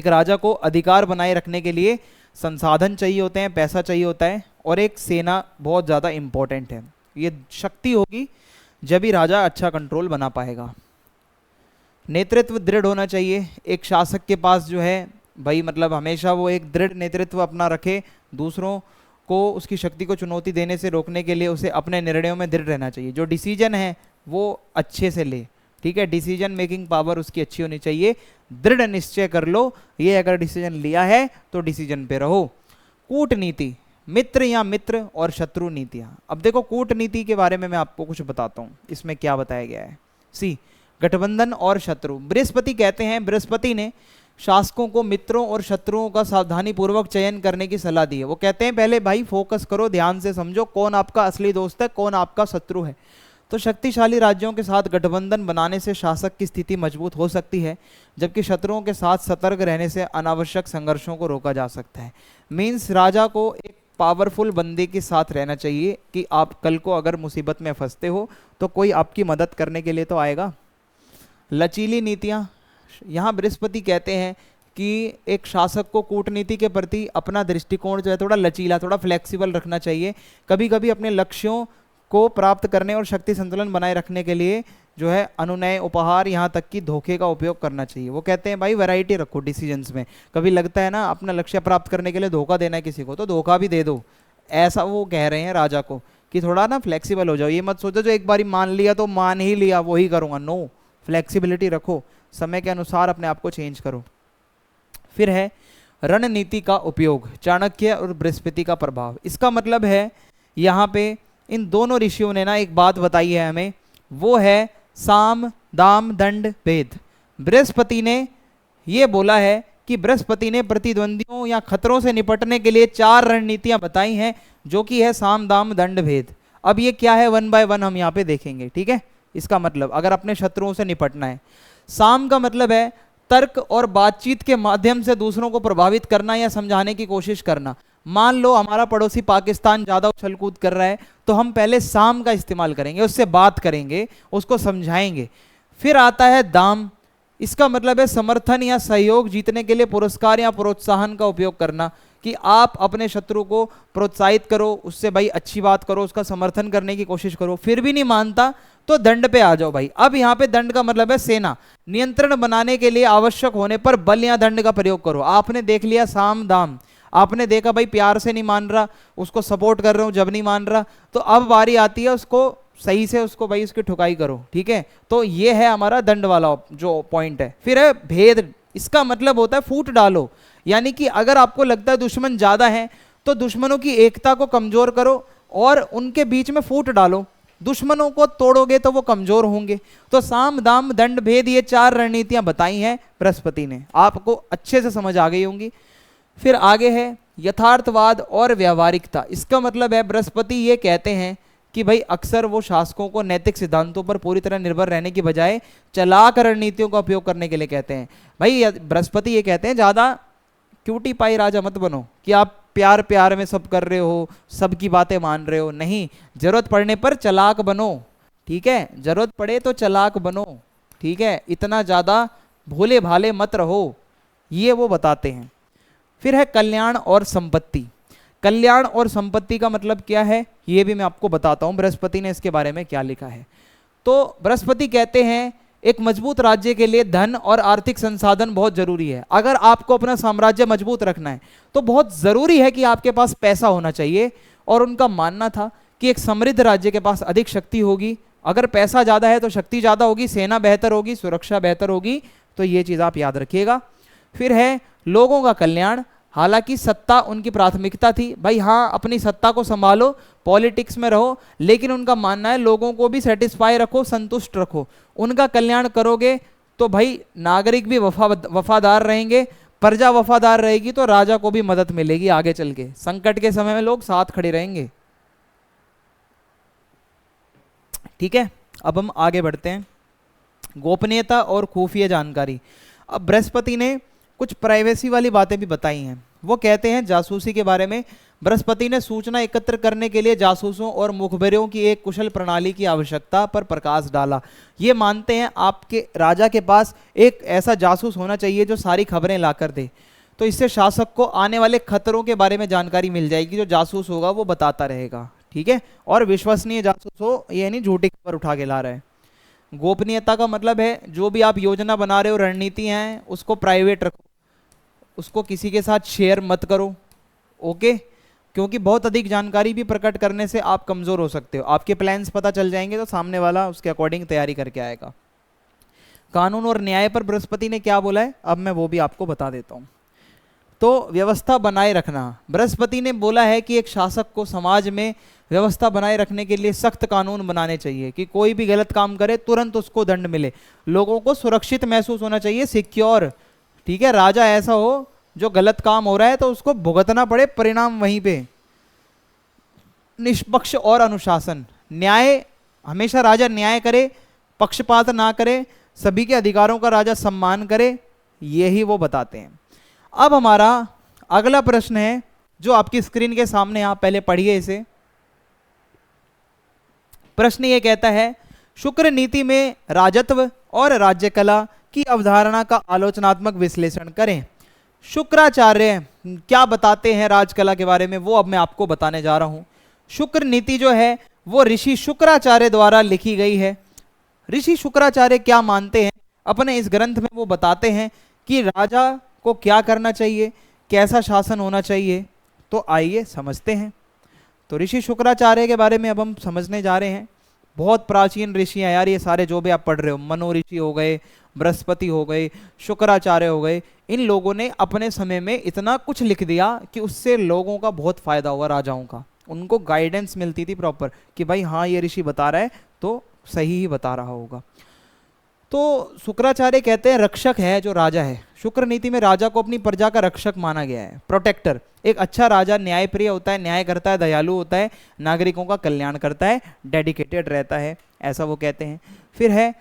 राजा को अधिकार बनाए रखने के लिए संसाधन चाहिए होते हैं, पैसा चाहिए होता है और एक सेना बहुत ज़्यादा इम्पोर्टेंट है। ये शक्ति होगी जब ही राजा अच्छा कंट्रोल बना पाएगा। नेतृत्व दृढ़ होना चाहिए। एक शासक के पास जो है भाई मतलब हमेशा वो एक दृढ़ नेतृत्व अपना रखे, दूसरों को उसकी शक्ति को चुनौती देने से रोकने के लिए उसे अपने निर्णयों में दृढ़ रहना चाहिए। जो डिसीजन है वो अच्छे से ले, ठीक है? डिसीजन मेकिंग पावर उसकी अच्छी होनी चाहिए। दृढ़ निश्चय कर लो, ये अगर डिसीजन लिया है तो डिसीजन पे रहो। कूटनीति, मित्र या मित्र और शत्रु नीतियां। अब देखो कूटनीति के बारे में मैं आपको कुछ बताता हूँ, इसमें क्या बताया गया है। सी, गठबंधन और शत्रु। बृहस्पति कहते हैं, बृहस्पति ने शासकों को मित्रों और शत्रुओं का सावधानी पूर्वक चयन करने की सलाह दी है। वो कहते हैं पहले भाई फोकस करो, ध्यान से समझो कौन आपका असली दोस्त है, कौन आपका शत्रु है। तो शक्तिशाली राज्यों के साथ गठबंधन बनाने से शासक की स्थिति मजबूत हो सकती है, जबकि शत्रुओं के साथ सतर्क रहने से अनावश्यक संघर्षों को रोका जा सकता है। मीन्स राजा को एक पावरफुल बंदे के साथ रहना चाहिए कि आप कल को अगर मुसीबत में फंसते हो तो कोई आपकी मदद करने के लिए तो आएगा। लचीली नीतियाँ। यहाँ बृहस्पति कहते हैं कि एक शासक को कूटनीति के प्रति अपना दृष्टिकोण जो है थोड़ा लचीला, थोड़ा फ्लेक्सिबल रखना चाहिए। कभी कभी अपने लक्ष्यों को प्राप्त करने और शक्ति संतुलन बनाए रखने के लिए जो है अनुनय, उपहार, यहाँ तक कि धोखे का उपयोग करना चाहिए। वो कहते हैं भाई वैरायटी रखो डिसीजंस में। कभी लगता है ना अपना लक्ष्य प्राप्त करने के लिए धोखा देना है किसी को तो धोखा भी दे दो, ऐसा वो कह रहे हैं राजा को कि थोड़ा ना फ्लेक्सिबल हो जाओ। ये मत सोचो जो एक बारी मान लिया तो मान ही लिया वही करूँगा, नो, फ्लेक्सिबिलिटी रखो, समय के अनुसार अपने आप को चेंज करो। फिर है रणनीति का उपयोग, चाणक्य और बृहस्पति का प्रभाव। इसका मतलब है यहाँ पे इन दोनों ऋषियों ने ना एक बात बताई है हमें, वो है साम दाम दंड भेद। बृहस्पति ने ये बोला है कि बृहस्पति ने प्रतिद्वंदियों या खतरों से निपटने के लिए 4 रणनीतियां बताई हैं, जो कि है साम दाम दंड भेद। अब ये क्या है 1 बाय 1 हम यहाँ पे देखेंगे, ठीक है? इसका मतलब अगर अपने शत्रुओं से निपटना है, साम का मतलब है तर्क और बातचीत के माध्यम से दूसरों को प्रभावित करना या समझाने की कोशिश करना। मान लो हमारा पड़ोसी पाकिस्तान ज़्यादा उछल कूद कर रहा है तो हम पहले साम का इस्तेमाल करेंगे, उससे बात करेंगे, उसको समझाएंगे। फिर आता है दाम, इसका मतलब है समर्थन या सहयोग जीतने के लिए पुरस्कार या प्रोत्साहन का उपयोग करना, कि आप अपने शत्रु को प्रोत्साहित करो, उससे भाई अच्छी बात करो, उसका समर्थन करने की कोशिश करो, फिर भी नहीं मानता तो दंड पे आ जाओ भाई। अब यहाँ पे दंड का मतलब है सेना, नियंत्रण बनाने के लिए आवश्यक होने पर बल या दंड का प्रयोग करो। आपने देख लिया साम दाम, आपने देखा भाई प्यार से नहीं मान रहा, उसको सपोर्ट कर रहे हो जब नहीं मान रहा, तो अब बारी आती है उसको सही से उसको भाई उसकी ठुकाई करो, ठीक है। तो ये है हमारा दंड वाला जो पॉइंट है। फिर है भेद, इसका मतलब होता है फूट डालो, यानी कि अगर आपको लगता है दुश्मन ज्यादा है तो दुश्मनों की एकता को कमजोर करो और उनके बीच में फूट डालो, दुश्मनों को तोड़ोगे तो वो कमजोर होंगे। तो साम दाम दंड भेद, ये 4 रणनीतियां बताई हैं बृहस्पति ने, आपको अच्छे से समझ आ गई होंगी। फिर आगे है यथार्थवाद और व्यावहारिकता, इसका मतलब है बृहस्पति ये कहते हैं कि भाई अक्सर वो शासकों को नैतिक सिद्धांतों पर पूरी तरह निर्भर रहने की बजाय चालाक रणनीतियों का उपयोग करने के लिए कहते हैं। भाई बृहस्पति ये कहते हैं ज्यादा क्यूटी पाई राजा मत बनो, कि आप प्यार प्यार में सब कर रहे हो, सबकी बातें मान रहे हो, नहीं, जरूरत पड़ने पर चालाक बनो, ठीक है, जरूरत पड़े तो चालाक बनो, ठीक है, इतना ज्यादा भोले भाले मत रहो, ये वो बताते हैं। फिर है कल्याण और संपत्ति, कल्याण और संपत्ति का मतलब क्या है ये भी मैं आपको बताता हूं, बृहस्पति ने इसके बारे में क्या लिखा है। तो बृहस्पति कहते हैं एक मजबूत राज्य के लिए धन और आर्थिक संसाधन बहुत जरूरी है। अगर आपको अपना साम्राज्य मजबूत रखना है तो बहुत जरूरी है कि आपके पास पैसा होना चाहिए, और उनका मानना था कि एक समृद्ध राज्य के पास अधिक शक्ति होगी, अगर पैसा ज्यादा है तो शक्ति ज्यादा होगी, सेना बेहतर होगी, सुरक्षा बेहतर होगी, तो ये चीज आप याद रखिएगा। फिर है लोगों का कल्याण, हालांकि सत्ता उनकी प्राथमिकता थी, भाई हाँ अपनी सत्ता को संभालो, पॉलिटिक्स में रहो, लेकिन उनका मानना है लोगों को भी सेटिस्फाई रखो, संतुष्ट रखो, उनका कल्याण करोगे तो भाई नागरिक भी वफादार रहेंगे, प्रजा वफादार रहेगी तो राजा को भी मदद मिलेगी, आगे चल के संकट के समय में लोग साथ खड़े रहेंगे, ठीक है। अब हम आगे बढ़ते हैं, गोपनीयता और खुफिया जानकारी। अब बृहस्पति ने कुछ प्राइवेसी वाली बातें भी बताई हैं। वो कहते हैं जासूसी के बारे में, बृहस्पति ने सूचना एकत्र करने के लिए जासूसों और मुखबिरों की एक कुशल प्रणाली की आवश्यकता पर प्रकाश डाला। ये मानते हैं आपके राजा के पास एक ऐसा जासूस होना चाहिए जो सारी खबरें लाकर दे, तो इससे शासक को आने वाले खतरों के बारे में जानकारी मिल जाएगी, जो जासूस होगा वो बताता रहेगा, ठीक है, और विश्वसनीय जासूस हो, ये नहीं झूठी खबर उठा के ला रहा है। गोपनीयता का मतलब है जो भी आप योजना बना रहे हो, रणनीति हैं, उसको प्राइवेट रखो, उसको किसी के साथ शेयर मत करो, ओके, क्योंकि बहुत अधिक जानकारी भी प्रकट करने से आप कमजोर हो सकते हो, आपके प्लान्स पता चल जाएंगे तो सामने वाला उसके अकॉर्डिंग तैयारी करके आएगा। कानून और न्याय पर बृहस्पति ने क्या बोला है, अब मैं वो भी आपको बता देता हूं। तो व्यवस्था बनाए रखना, बृहस्पति ने बोला है कि एक शासक को समाज में व्यवस्था बनाए रखने के लिए सख्त कानून बनाने चाहिए, कि कोई भी गलत काम करे तुरंत उसको दंड मिले, लोगों को सुरक्षित महसूस होना चाहिए, सिक्योर, ठीक है, राजा ऐसा हो जो गलत काम हो रहा है तो उसको भुगतना पड़े परिणाम वहीं पे। निष्पक्ष और अनुशासन, न्याय, हमेशा राजा न्याय करे, पक्षपात ना करे, सभी के अधिकारों का राजा सम्मान करे, यही वो बताते हैं। अब हमारा अगला प्रश्न है जो आपकी स्क्रीन के सामने, आप पहले पढ़िए इसे। प्रश्न ये कहता है शुक्र नीति में राजत्व और राज्य कला की अवधारणा का आलोचनात्मक विश्लेषण करें। शुक्राचार्य क्या बताते हैं राजकला के बारे में, वो अब मैं आपको बताने जा रहा हूं। शुक्र नीति जो है वो ऋषि शुक्राचार्य द्वारा लिखी गई है। ऋषि शुक्राचार्य क्या मानते हैं अपने इस ग्रंथ में, वो बताते हैं कि राजा को क्या करना चाहिए, कैसा शासन होना चाहिए। तो आइए समझते हैं। तो ऋषि शुक्राचार्य के बारे में अब हम समझने जा रहे हैं। बहुत प्राचीन ऋषि हैं यार ये सारे, जो भी आप पढ़ रहे हो, मनो ऋषि हो गए, बृहस्पति हो गए, शुक्राचार्य हो गए, इन लोगों ने अपने समय में इतना कुछ लिख दिया कि उससे लोगों का बहुत फायदा हुआ, राजाओं का, उनको गाइडेंस मिलती थी प्रॉपर कि भाई हाँ ये ऋषि बता रहा है तो सही ही बता रहा होगा। तो शुक्राचार्य कहते हैं रक्षक है जो राजा है, शुक्र नीति में राजा को अपनी प्रजा का रक्षक माना गया है, प्रोटेक्टर। एक अच्छा राजा न्यायप्रिय होता है, न्याय करता है, दयालु होता है, नागरिकों का कल्याण करता है, डेडिकेटेड रहता है, ऐसा वो कहते हैं। फिर है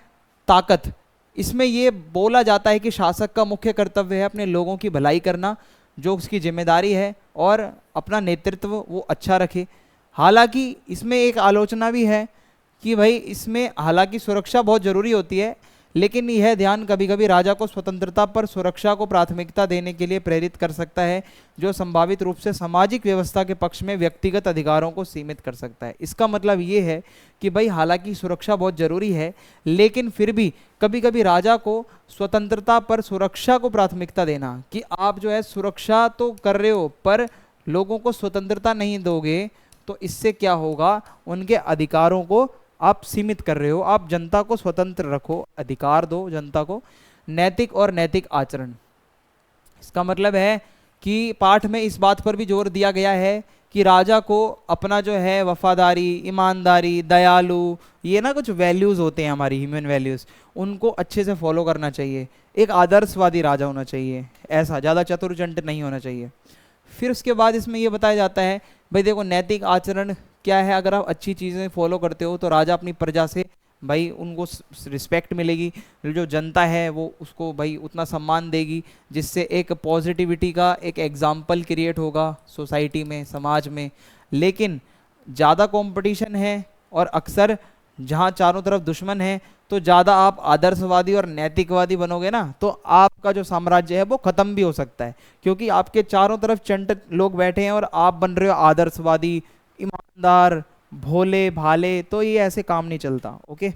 ताकत, इसमें ये बोला जाता है कि शासक का मुख्य कर्तव्य है अपने लोगों की भलाई करना, जो उसकी जिम्मेदारी है, और अपना नेतृत्व वो अच्छा रखे। हालांकि इसमें एक आलोचना भी है कि भाई इसमें हालांकि सुरक्षा बहुत ज़रूरी होती है, लेकिन यह ध्यान कभी कभी राजा को स्वतंत्रता पर सुरक्षा को प्राथमिकता देने के लिए प्रेरित कर सकता है, जो संभावित रूप से सामाजिक व्यवस्था के पक्ष में व्यक्तिगत अधिकारों को सीमित कर सकता है। इसका मतलब ये है कि भाई हालांकि सुरक्षा बहुत जरूरी है, लेकिन फिर भी कभी कभी राजा को स्वतंत्रता पर सुरक्षा को प्राथमिकता देना, कि आप जो है सुरक्षा तो कर रहे हो पर लोगों को स्वतंत्रता नहीं दोगे तो इससे क्या होगा, उनके अधिकारों को आप सीमित कर रहे हो। आप जनता को स्वतंत्र रखो, अधिकार दो जनता को। नैतिक और नैतिक आचरण, इसका मतलब है कि पाठ में इस बात पर भी जोर दिया गया है कि राजा को अपना जो है वफादारी, ईमानदारी, दयालु, ये ना कुछ वैल्यूज होते हैं हमारी ह्यूमन वैल्यूज, उनको अच्छे से फॉलो करना चाहिए। एक आदर्शवादी राजा होना चाहिए, ऐसा ज़्यादा चतुरचंट नहीं होना चाहिए। फिर उसके बाद इसमें ये बताया जाता है भाई देखो नैतिक आचरण क्या है, अगर आप अच्छी चीज़ें फॉलो करते हो तो राजा अपनी प्रजा से भाई उनको रिस्पेक्ट मिलेगी, जो जनता है वो उसको भाई उतना सम्मान देगी, जिससे एक पॉजिटिविटी का एक एग्जाम्पल क्रिएट होगा सोसाइटी में, समाज में। लेकिन ज़्यादा कंपटीशन है और अक्सर जहाँ चारों तरफ दुश्मन है, तो ज़्यादा आप आदर्शवादी और नैतिकवादी बनोगे ना तो आपका जो साम्राज्य है वो ख़त्म भी हो सकता है, क्योंकि आपके चारों तरफ चंट लोग बैठे हैं और आप बन रहे हो आदर्शवादी, ईमानदार, भोले भाले, तो ये ऐसे काम नहीं चलता। ओके,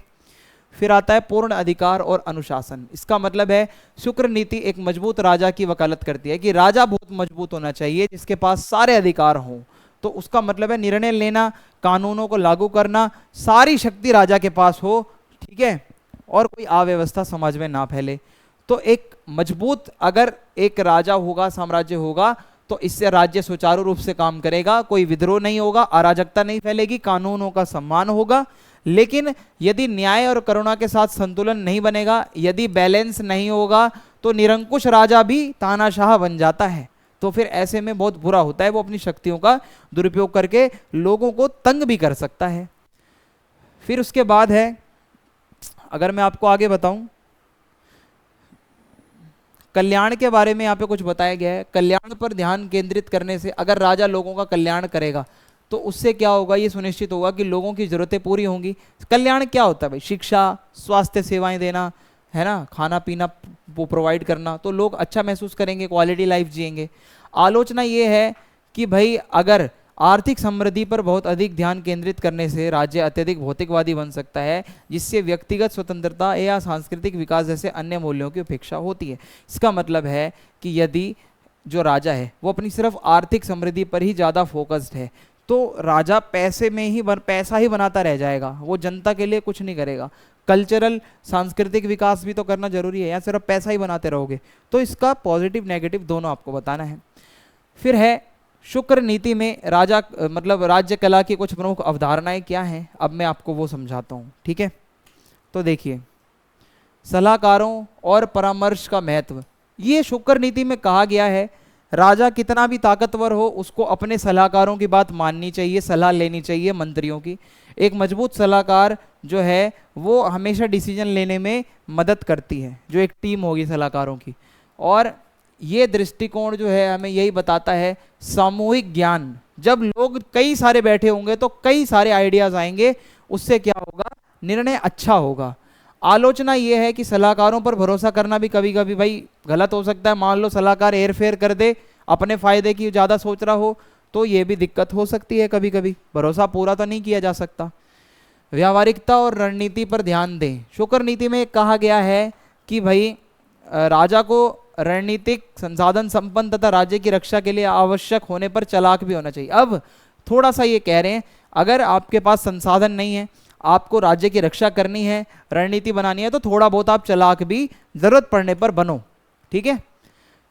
फिर आता है पूर्ण अधिकार और अनुशासन। इसका मतलब है शुक्र नीति एक मजबूत राजा की वकालत करती है कि राजा बहुत मजबूत होना चाहिए जिसके पास सारे अधिकार हों। तो उसका मतलब है निर्णय लेना, कानूनों को लागू करना, सारी शक्ति राजा के पास हो, ठीक है, और कोई अव्यवस्था समाज में ना फैले। तो एक मजबूत अगर एक राजा होगा, साम्राज्य होगा, तो इससे राज्य सुचारू रूप से काम करेगा, कोई विद्रोह नहीं होगा, अराजकता नहीं फैलेगी, कानूनों का सम्मान होगा। लेकिन यदि न्याय और करुणा के साथ संतुलन नहीं बनेगा, यदि बैलेंस नहीं होगा, तो निरंकुश राजा भी तानाशाह बन जाता है। तो फिर ऐसे में बहुत बुरा होता है, वो अपनी शक्तियों का दुरुपयोग करके लोगों को तंग भी कर सकता है। फिर उसके बाद है, अगर मैं आपको आगे बताऊं, कल्याण के बारे में यहाँ पे कुछ बताया गया है। कल्याण पर ध्यान केंद्रित करने से, अगर राजा लोगों का कल्याण करेगा तो उससे क्या होगा, ये सुनिश्चित होगा कि लोगों की जरूरतें पूरी होंगी। कल्याण क्या होता है भाई, शिक्षा, स्वास्थ्य सेवाएं देना, है ना, खाना पीना वो प्रोवाइड करना, तो लोग अच्छा महसूस करेंगे, क्वालिटी लाइफ जिएंगे। आलोचना ये है कि भाई अगर आर्थिक समृद्धि पर बहुत अधिक ध्यान केंद्रित करने से राज्य अत्यधिक भौतिकवादी बन सकता है, जिससे व्यक्तिगत स्वतंत्रता या सांस्कृतिक विकास जैसे अन्य मूल्यों की उपेक्षा होती है। इसका मतलब है कि यदि जो राजा है वो अपनी सिर्फ आर्थिक समृद्धि पर ही ज़्यादा फोकस्ड है, तो राजा पैसे में ही पैसा ही बनाता रह जाएगा, वो जनता के लिए कुछ नहीं करेगा। कल्चरल, सांस्कृतिक विकास भी तो करना जरूरी है, या सिर्फ पैसा ही बनाते रहोगे। तो इसका पॉजिटिव नेगेटिव दोनों आपको बताना है। फिर है शुक्र नीति में राजा मतलब राज्य कला की कुछ प्रमुख अवधारणाएं क्या हैं, अब मैं आपको वो समझाता हूँ, ठीक है। तो देखिए, सलाहकारों और परामर्श का महत्व, ये शुक्र नीति में कहा गया है राजा कितना भी ताकतवर हो उसको अपने सलाहकारों की बात माननी चाहिए, सलाह लेनी चाहिए मंत्रियों की। एक मजबूत सलाहकार जो है वो हमेशा डिसीजन लेने में मदद करती है, जो एक टीम होगी सलाहकारों की। और ये दृष्टिकोण जो है हमें यही बताता है, सामूहिक ज्ञान, जब लोग कई सारे बैठे होंगे तो कई सारे आइडियाज आएंगे, उससे क्या होगा, निर्णय अच्छा होगा। आलोचना ये है कि सलाहकारों पर भरोसा करना भी कभी कभी भाई गलत हो सकता है। मान लो सलाहकार हेर फेर कर दे, अपने फायदे की ज़्यादा सोच रहा हो, तो ये भी दिक्कत हो सकती है, कभी कभी भरोसा पूरा तो नहीं किया जा सकता। व्यावहारिकता और रणनीति पर ध्यान दें। शुक्र नीति में कहा गया है कि भाई राजा को रणनीतिक संसाधन संपन्न तथा राज्य की रक्षा के लिए आवश्यक होने पर चालाक भी होना चाहिए। अब थोड़ा सा ये कह रहे हैं, अगर आपके पास संसाधन नहीं है, आपको राज्य की रक्षा करनी है, रणनीति बनानी है, तो थोड़ा बहुत आप चालाक भी जरूरत पड़ने पर बनो, ठीक है।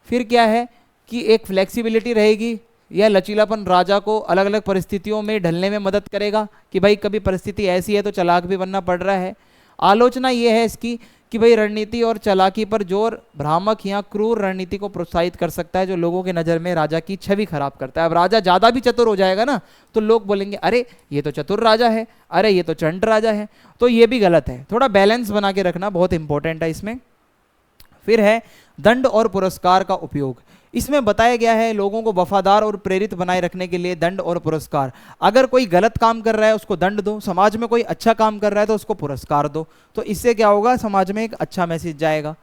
फिर क्या है कि एक फ्लेक्सिबिलिटी रहेगी, यह लचीलापन राजा को अलग अलग परिस्थितियों में ढलने में मदद करेगा कि भाई कभी परिस्थिति ऐसी है तो चालाक भी बनना पड़ रहा है। आलोचना यह है इसकी कि भाई रणनीति और चालाकी पर जोर भ्रामक या क्रूर रणनीति को प्रोत्साहित कर सकता है, जो लोगों की नज़र में राजा की छवि खराब करता है। अब राजा ज़्यादा भी चतुर हो जाएगा ना, तो लोग बोलेंगे अरे ये तो चतुर राजा है, अरे ये तो चंट राजा है, तो ये भी गलत है। थोड़ा बैलेंस बना के रखना बहुत इंपॉर्टेंट है इसमें। फिर है दंड और पुरस्कार का उपयोग। इसमें बताया गया है लोगों को वफादार और प्रेरित बनाए रखने के लिए दंड और पुरस्कार। अगर कोई गलत काम कर रहा है उसको दंड दो, समाज में कोई अच्छा काम कर रहा है तो उसको पुरस्कार दो, तो इससे क्या होगा, समाज में एक अच्छा मैसेज जाएगा।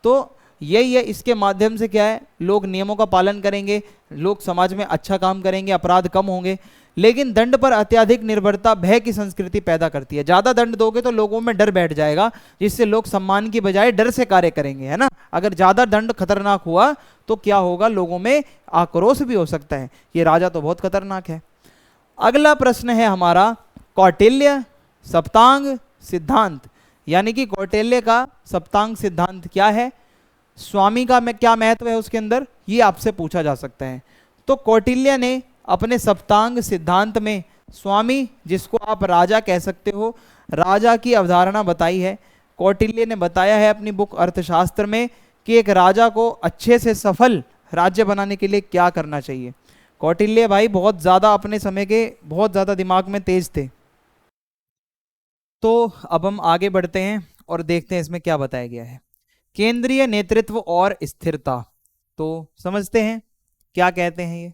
तो यही है, इसके माध्यम से क्या है, लोग नियमों का पालन करेंगे, लोग समाज में अच्छा काम करेंगे, अपराध कम होंगे। लेकिन दंड पर अत्यधिक निर्भरता भय की संस्कृति पैदा करती है। ज्यादा दंड दोगे तो लोगों में डर बैठ जाएगा, जिससे लोग सम्मान की बजाय डर से कार्य करेंगे, है ना। अगर ज्यादा दंड खतरनाक हुआ तो क्या होगा, लोगों में आक्रोश भी हो सकता है। ये राजा तो बहुत खतरनाक है। अगला प्रश्न है हमारा कौटिल्य सप्तांग सिद्धांत, यानी कि कौटिल्य का सप्तांग सिद्धांत क्या है, स्वामी का में क्या महत्व है उसके अंदर, ये आपसे पूछा जा सकता है। तो कौटिल्य ने अपने सप्तांग सिद्धांत में स्वामी, जिसको आप राजा कह सकते हो, राजा की अवधारणा बताई है। कौटिल्य ने बताया है अपनी बुक अर्थशास्त्र में कि एक राजा को अच्छे से सफल राज्य बनाने के लिए क्या करना चाहिए। कौटिल्य भाई बहुत ज्यादा अपने समय के बहुत ज्यादा दिमाग में तेज थे। तो अब हम आगे बढ़ते हैं और देखते हैं इसमें क्या बताया गया है। केंद्रीय नेतृत्व और स्थिरता, तो समझते हैं क्या कहते हैं ये।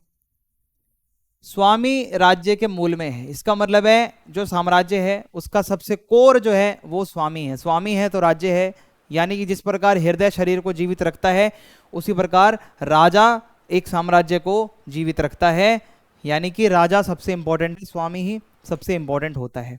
स्वामी राज्य के मूल में है, इसका मतलब है जो साम्राज्य है उसका सबसे कोर जो है वो स्वामी है। स्वामी है तो राज्य है, यानी कि जिस प्रकार हृदय शरीर को जीवित रखता है उसी प्रकार राजा एक साम्राज्य को जीवित रखता है, यानी कि राजा सबसे इंपॉर्टेंट, स्वामी ही सबसे इंपॉर्टेंट होता है।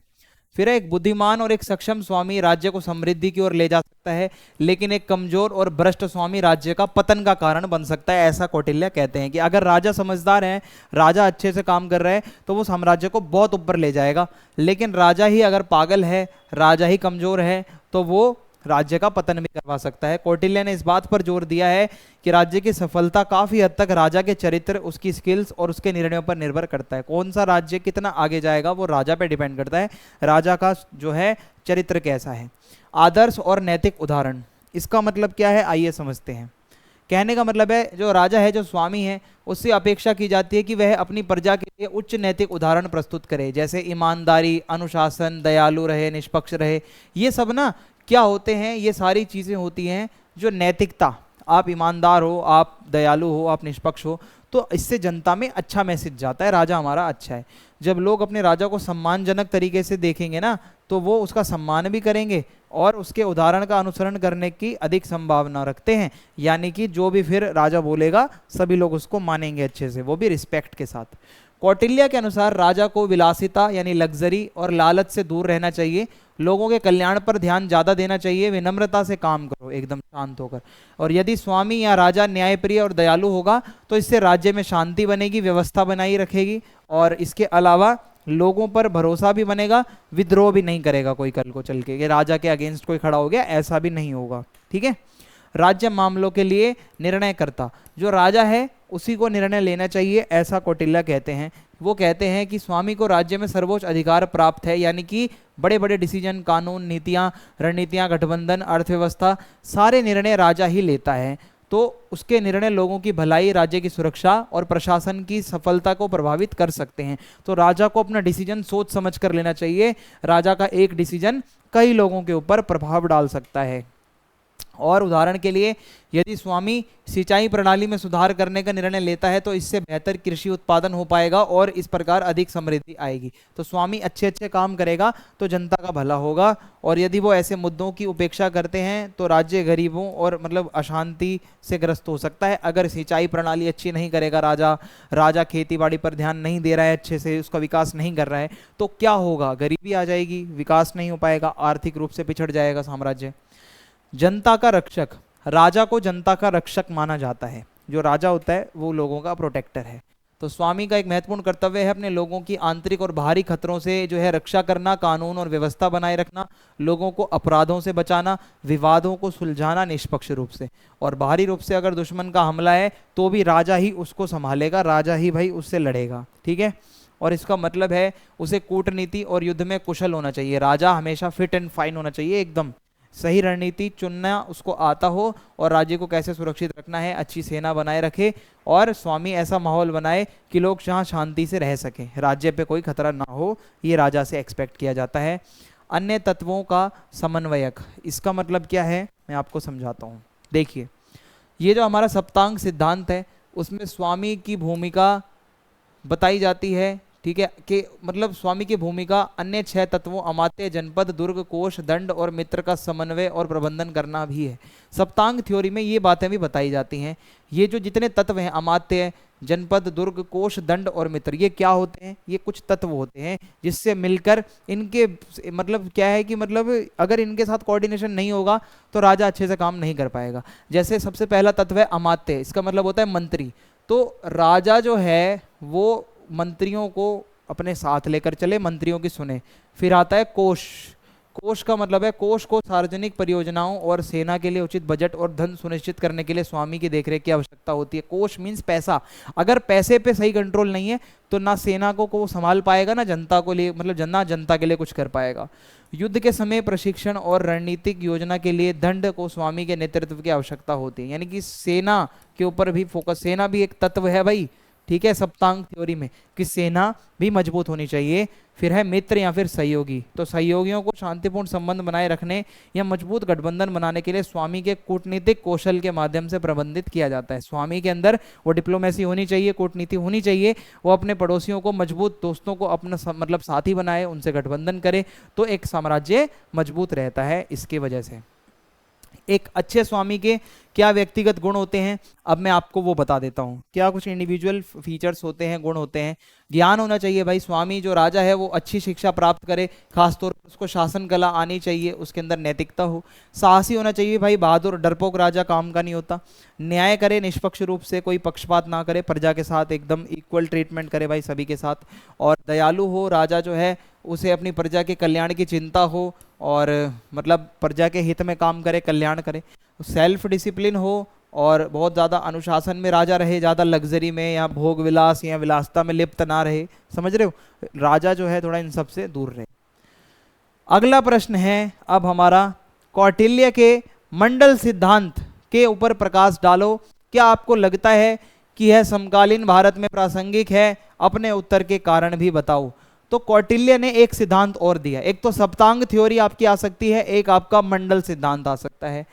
फिर एक बुद्धिमान और एक सक्षम स्वामी राज्य को समृद्धि की ओर ले जा सकता है, लेकिन एक कमजोर और भ्रष्ट स्वामी राज्य का पतन का कारण बन सकता है। ऐसा कौटिल्य कहते हैं कि अगर राजा समझदार है, राजा अच्छे से काम कर रहा है तो वो साम्राज्य को बहुत ऊपर ले जाएगा, लेकिन राजा ही अगर पागल है, राजा ही कमजोर है तो वो राज्य का पतन भी करवा सकता है। कौटिल्य ने इस बात पर जोर दिया है कि राज्य की सफलता काफी हद तक राजा के चरित्र, उसकी स्किल्स और उसके निर्णयों पर निर्भर करता है। कौन सा राज्य कितना आगे जाएगा वो राजा पे डिपेंड करता है, राजा का जो है चरित्र कैसा है। आदर्श और नैतिक उदाहरण, इसका मतलब क्या है आइए समझते हैं। कहने का मतलब है जो राजा है, जो स्वामी है, उससे अपेक्षा की जाती है कि वह अपनी प्रजा के लिए उच्च नैतिक उदाहरण प्रस्तुत करे, जैसे ईमानदारी, अनुशासन, दयालु रहे, निष्पक्ष रहे। ये सब ना क्या होते हैं, ये सारी चीजें होती हैं जो नैतिकता, आप ईमानदार हो, आप दयालु हो, आप निष्पक्ष हो, तो इससे जनता में अच्छा मैसेज जाता है, राजा हमारा अच्छा है। जब लोग अपने राजा को सम्मानजनक तरीके से देखेंगे ना तो वो उसका सम्मान भी करेंगे और उसके उदाहरण का अनुसरण करने की अधिक संभावना रखते हैं, यानी कि जो भी फिर राजा बोलेगा सभी लोग उसको मानेंगे अच्छे से, वो भी रिस्पेक्ट के साथ। कौटिल्य के अनुसार राजा को विलासिता यानी लग्जरी और लालच से दूर रहना चाहिए, लोगों के कल्याण पर ध्यान ज्यादा देना चाहिए, विनम्रता से काम करो एकदम शांत होकर। और यदि स्वामी या राजा न्यायप्रिय और दयालु होगा तो इससे राज्य में शांति बनेगी, व्यवस्था बनाई रखेगी, और इसके अलावा लोगों पर भरोसा भी बनेगा, विद्रोह भी नहीं करेगा कोई कल को चल के कि राजा के अगेंस्ट कोई खड़ा हो गया, ऐसा भी नहीं होगा। ठीक है। राज्य मामलों के लिए निर्णय करता, जो राजा है उसी को निर्णय लेना चाहिए, ऐसा कौटिल्य कहते हैं। वो कहते हैं कि स्वामी को राज्य में सर्वोच्च अधिकार प्राप्त है, यानी कि बड़े बड़े डिसीजन, कानून, नीतियां, रणनीतियां, गठबंधन, अर्थव्यवस्था, सारे निर्णय राजा ही लेता है। तो उसके निर्णय लोगों की भलाई, राज्य की सुरक्षा और प्रशासन की सफलता को प्रभावित कर सकते हैं। तो राजा को अपना डिसीजन सोच समझ कर लेना चाहिए, राजा का एक डिसीजन कई लोगों के ऊपर प्रभाव डाल सकता है। और उदाहरण के लिए यदि स्वामी सिंचाई प्रणाली में सुधार करने का निर्णय लेता है तो इससे बेहतर कृषि उत्पादन हो पाएगा और इस प्रकार अधिक समृद्धि आएगी। तो स्वामी अच्छे अच्छे काम करेगा तो जनता का भला होगा, और यदि वो ऐसे मुद्दों की उपेक्षा करते हैं तो राज्य गरीबों और मतलब अशांति से ग्रस्त हो सकता है। अगर सिंचाई प्रणाली अच्छी नहीं करेगा राजा खेती बाड़ी पर ध्यान नहीं दे रहा है, अच्छे से उसका विकास नहीं कर रहा है, तो क्या होगा, गरीबी आ जाएगी, विकास नहीं हो पाएगा, आर्थिक रूप से पिछड़ जाएगा साम्राज्य। जनता का रक्षक, राजा को जनता का रक्षक माना जाता है। जो राजा होता है वो लोगों का प्रोटेक्टर है। तो स्वामी का एक महत्वपूर्ण कर्तव्य है अपने लोगों की आंतरिक और बाहरी खतरों से जो है रक्षा करना, कानून और व्यवस्था बनाए रखना, लोगों को अपराधों से बचाना, विवादों को सुलझाना निष्पक्ष रूप से। और बाहरी रूप से अगर दुश्मन का हमला है तो भी राजा ही उसको संभालेगा, राजा ही भाई उससे लड़ेगा। ठीक है। और इसका मतलब है उसे कूटनीति और युद्ध में कुशल होना चाहिए। राजा हमेशा फिट एंड फाइन होना चाहिए, एकदम सही रणनीति चुनना उसको आता हो और राज्य को कैसे सुरक्षित रखना है, अच्छी सेना बनाए रखे, और स्वामी ऐसा माहौल बनाए कि लोग जहाँ शांति से रह सकें, राज्य पे कोई खतरा ना हो, ये राजा से एक्सपेक्ट किया जाता है। अन्य तत्वों का समन्वयक, इसका मतलब क्या है मैं आपको समझाता हूँ। देखिए ये जो हमारा सप्तांग सिद्धांत है उसमें स्वामी की भूमिका बताई जाती है, ठीक है, कि मतलब स्वामी की भूमिका अन्य 6 तत्वों अमात्य, जनपद, दुर्ग, कोष, दंड और मित्र का समन्वय और प्रबंधन करना भी है। सप्तांग थ्योरी में ये बातें भी बताई जाती हैं। ये जो जितने तत्व हैं, अमात्य, जनपद, दुर्ग, कोष, दंड और मित्र, ये क्या होते हैं? ये कुछ तत्व होते हैं जिससे मिलकर इनके मतलब क्या है कि मतलब अगर इनके साथ कोऑर्डिनेशन नहीं होगा तो राजा अच्छे से काम नहीं कर पाएगा। जैसे सबसे पहला तत्व है अमात्य, इसका मतलब होता है मंत्री। तो राजा जो है वो मंत्रियों को अपने साथ लेकर चले, मंत्रियों की सुने। फिर आता है कोष। कोष का मतलब है कोष को सार्वजनिक परियोजनाओं और सेना के लिए उचित बजट और धन सुनिश्चित करने के लिए स्वामी की देखरेख की आवश्यकता होती है। कोष मीन्स पैसा। अगर पैसे पे सही कंट्रोल नहीं है तो ना सेना को संभाल पाएगा, ना जनता को लिए मतलब ना जनता के लिए कुछ कर पाएगा। युद्ध के समय प्रशिक्षण और रणनीतिक योजना के लिए दंड को स्वामी के नेतृत्व की आवश्यकता होती है। यानी कि सेना के ऊपर भी फोकस, सेना भी एक तत्व है भाई, ठीक है, सप्तांग थ्योरी में, कि सेना भी मजबूत होनी चाहिए। फिर है मित्र या फिर सहयोगी। तो सहयोगियों को शांतिपूर्ण संबंध बनाए रखने या मजबूत गठबंधन बनाने के लिए स्वामी के कूटनीतिक कौशल के माध्यम से प्रबंधित किया जाता है। स्वामी के अंदर वो डिप्लोमेसी होनी चाहिए, कूटनीति होनी चाहिए, वो अपने पड़ोसियों को मजबूत, दोस्तों को अपना मतलब साथी बनाए, उनसे गठबंधन करे, तो एक साम्राज्य मजबूत रहता है इसके वजह से। एक अच्छे स्वामी के क्या व्यक्तिगत गुण होते हैं, अब मैं आपको वो बता देता हूँ। क्या कुछ इंडिविजुअल फीचर्स होते हैं, गुण होते हैं। ज्ञान होना चाहिए भाई, स्वामी जो राजा है वो अच्छी शिक्षा प्राप्त करे, खासतौर पर उसको शासन कला आनी चाहिए, उसके अंदर नैतिकता हो। साहसी होना चाहिए भाई, बहादुर, डरपोक राजा काम का नहीं होता। न्याय करे निष्पक्ष रूप से, कोई पक्षपात ना करे, प्रजा के साथ एकदम इक्वल ट्रीटमेंट करे भाई सभी के साथ। और दयालु हो राजा जो है, उसे अपनी प्रजा के कल्याण की चिंता हो और मतलब प्रजा के हित में काम करे, कल्याण करे। सेल्फ डिसिप्लिन हो और बहुत ज़्यादा अनुशासन में राजा रहे, ज़्यादा लग्जरी में या भोग विलास या विलासता में लिप्त ना रहे, समझ रहे हो, राजा जो है थोड़ा इन सब से दूर रहे। अगला प्रश्न है अब हमारा, कौटिल्य के मंडल सिद्धांत के ऊपर प्रकाश डालो। क्या आपको लगता है कि यह समकालीन भारत में प्रासंगिक है? अपने उत्तर के कारण भी बताओ। तो कौटिल्य ने एक सिद्धांत और दिया, एक तो सप्तांग थ्योरी आपकी आ सकती है, एक आपका मंडल सिद्धांत आ सकता है।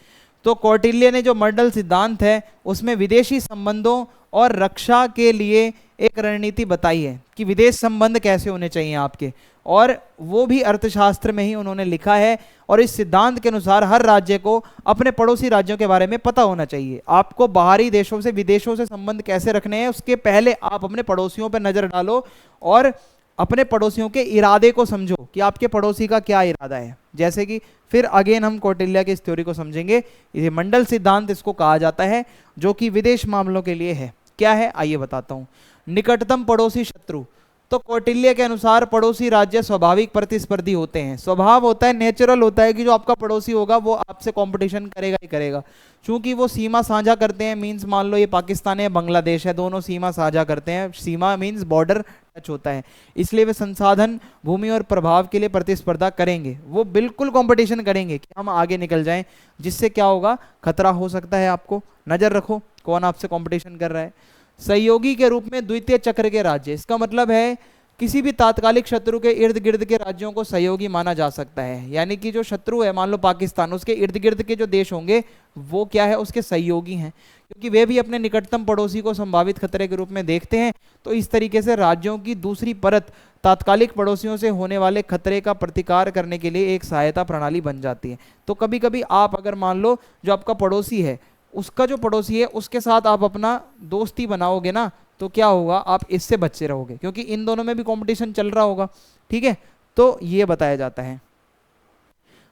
तो कौटिल्य ने जो मंडल सिद्धांत है उसमें विदेशी संबंधों और रक्षा के लिए एक रणनीति बताई है कि विदेश संबंध कैसे होने चाहिए आपके, और वो भी अर्थशास्त्र में ही उन्होंने लिखा है। और इस सिद्धांत के अनुसार हर राज्य को अपने पड़ोसी राज्यों के बारे में पता होना चाहिए। आपको बाहरी देशों से, विदेशों से संबंध कैसे रखने हैं उसके पहले आप अपने पड़ोसियों पर नजर डालो और अपने पड़ोसियों के इरादे को समझो कि आपके पड़ोसी का क्या इरादा है। जैसे कि फिर अगेन हम कौटिल्य की इस थ्योरी को समझेंगे। ये मंडल सिद्धांत इसको कहा जाता है, जो कि विदेश मामलों के लिए है। क्या है आइए बताता हूं। निकटतम पड़ोसी शत्रु। तो कौटिल्य के अनुसार पड़ोसी राज्य स्वाभाविक प्रतिस्पर्धी होते हैं। स्वभाव होता है, नेचुरल होता है कि जो आपका पड़ोसी होगा वो आपसे कंपटीशन करेगा ही करेगा, क्योंकि वो सीमा साझा करते हैं। मींस मान लो ये पाकिस्तान है, बांग्लादेश है, दोनों सीमा साझा करते हैं। सीमा मींस बॉर्डर टच होता है, इसलिए वे संसाधन, भूमि और प्रभाव के लिए प्रतिस्पर्धा करेंगे। वो बिल्कुल कंपटीशन करेंगे कि हम आगे निकल जाएं, जिससे क्या होगा, खतरा हो सकता है। आपको नजर रखो कौन आपसे कंपटीशन कर रहा है। सहयोगी के रूप में द्वितीय चक्र के राज्य, इसका मतलब है किसी भी तात्कालिक शत्रु के इर्द गिर्द के राज्यों को सहयोगी माना जा सकता है। यानी कि जो शत्रु है, मान लो पाकिस्तान, उसके इर्द गिर्द के जो देश होंगे वो क्या है, उसके सहयोगी हैं, क्योंकि वे भी अपने निकटतम पड़ोसी को संभावित खतरे के रूप में देखते हैं। तो इस तरीके से राज्यों की दूसरी परत तात्कालिक पड़ोसियों से होने वाले खतरे का प्रतिकार करने के लिए एक सहायता प्रणाली बन जाती है। तो कभी कभी आप अगर मान लो जो आपका पड़ोसी है, उसका जो पड़ोसी है उसके साथ आप अपना दोस्ती बनाओगे ना, तो क्या होगा, आप इससे बचे रहोगे, क्योंकि इन दोनों में भी कंपटीशन चल रहा होगा। ठीक है, तो ये बताया जाता है।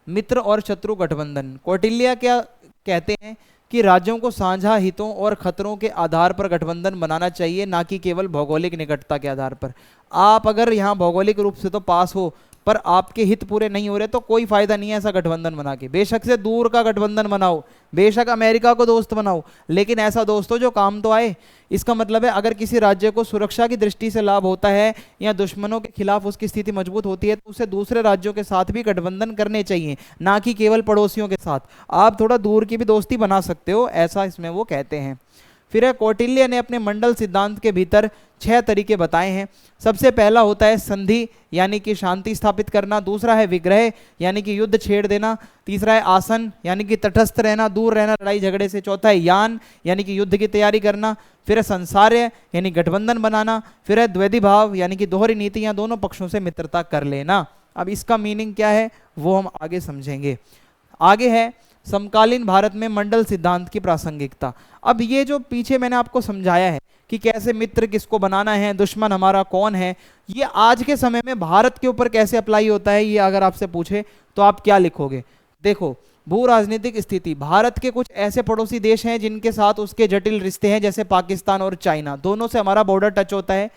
मित्र और शत्रु गठबंधन। कौटिल्य क्या कहते हैं कि राज्यों को साझा हितों और खतरों के आधार पर गठबंधन बनाना चाहिए, ना कि केवल भौगोलिक निकटता के आधार पर। आप अगर यहाँ भौगोलिक रूप से तो पास हो, पर आपके हित पूरे नहीं हो रहे तो कोई फायदा नहीं है ऐसा गठबंधन बना के। बेशक से दूर का गठबंधन बनाओ, बेशक अमेरिका को दोस्त बनाओ, लेकिन ऐसा दोस्त हो जो काम तो आए। इसका मतलब है अगर किसी राज्य को सुरक्षा की दृष्टि से लाभ होता है या दुश्मनों के खिलाफ उसकी स्थिति मजबूत होती है, तो उसे दूसरे राज्यों के साथ भी गठबंधन करने चाहिए, ना कि केवल पड़ोसियों के साथ। आप थोड़ा दूर की भी दोस्ती बना सकते हो, ऐसा इसमें वो कहते हैं। फिर है कौटिल्य ने अपने मंडल सिद्धांत के भीतर 6 तरीके बताए हैं। सबसे पहला होता है संधि यानी कि शांति स्थापित करना, दूसरा है विग्रह यानी कि युद्ध छेड़ देना, तीसरा है आसन यानी कि तटस्थ रहना, दूर रहना लड़ाई झगड़े से, चौथा है यान यानी कि युद्ध की तैयारी करना, फिर है संसार्य यानी गठबंधन बनाना, फिर है द्वैधी भाव यानी कि दोहरी नीतियां, दोनों पक्षों से मित्रता कर लेना। अब इसका मीनिंग क्या है वो हम आगे समझेंगे। आगे है समकालीन भारत में मंडल सिद्धांत की प्रासंगिकता। अब ये जो पीछे मैंने आपको समझाया है कि कैसे मित्र किसको बनाना है, दुश्मन हमारा कौन है, ये आज के समय में भारत के ऊपर कैसे अप्लाई होता है, ये अगर आपसे पूछे तो आप क्या लिखोगे। देखो, भू राजनीतिक स्थिति, भारत के कुछ ऐसे पड़ोसी देश हैं जिनके साथ उसके जटिल रिश्ते हैं, जैसे पाकिस्तान और चाइना, दोनों से हमारा बॉर्डर टच होता है।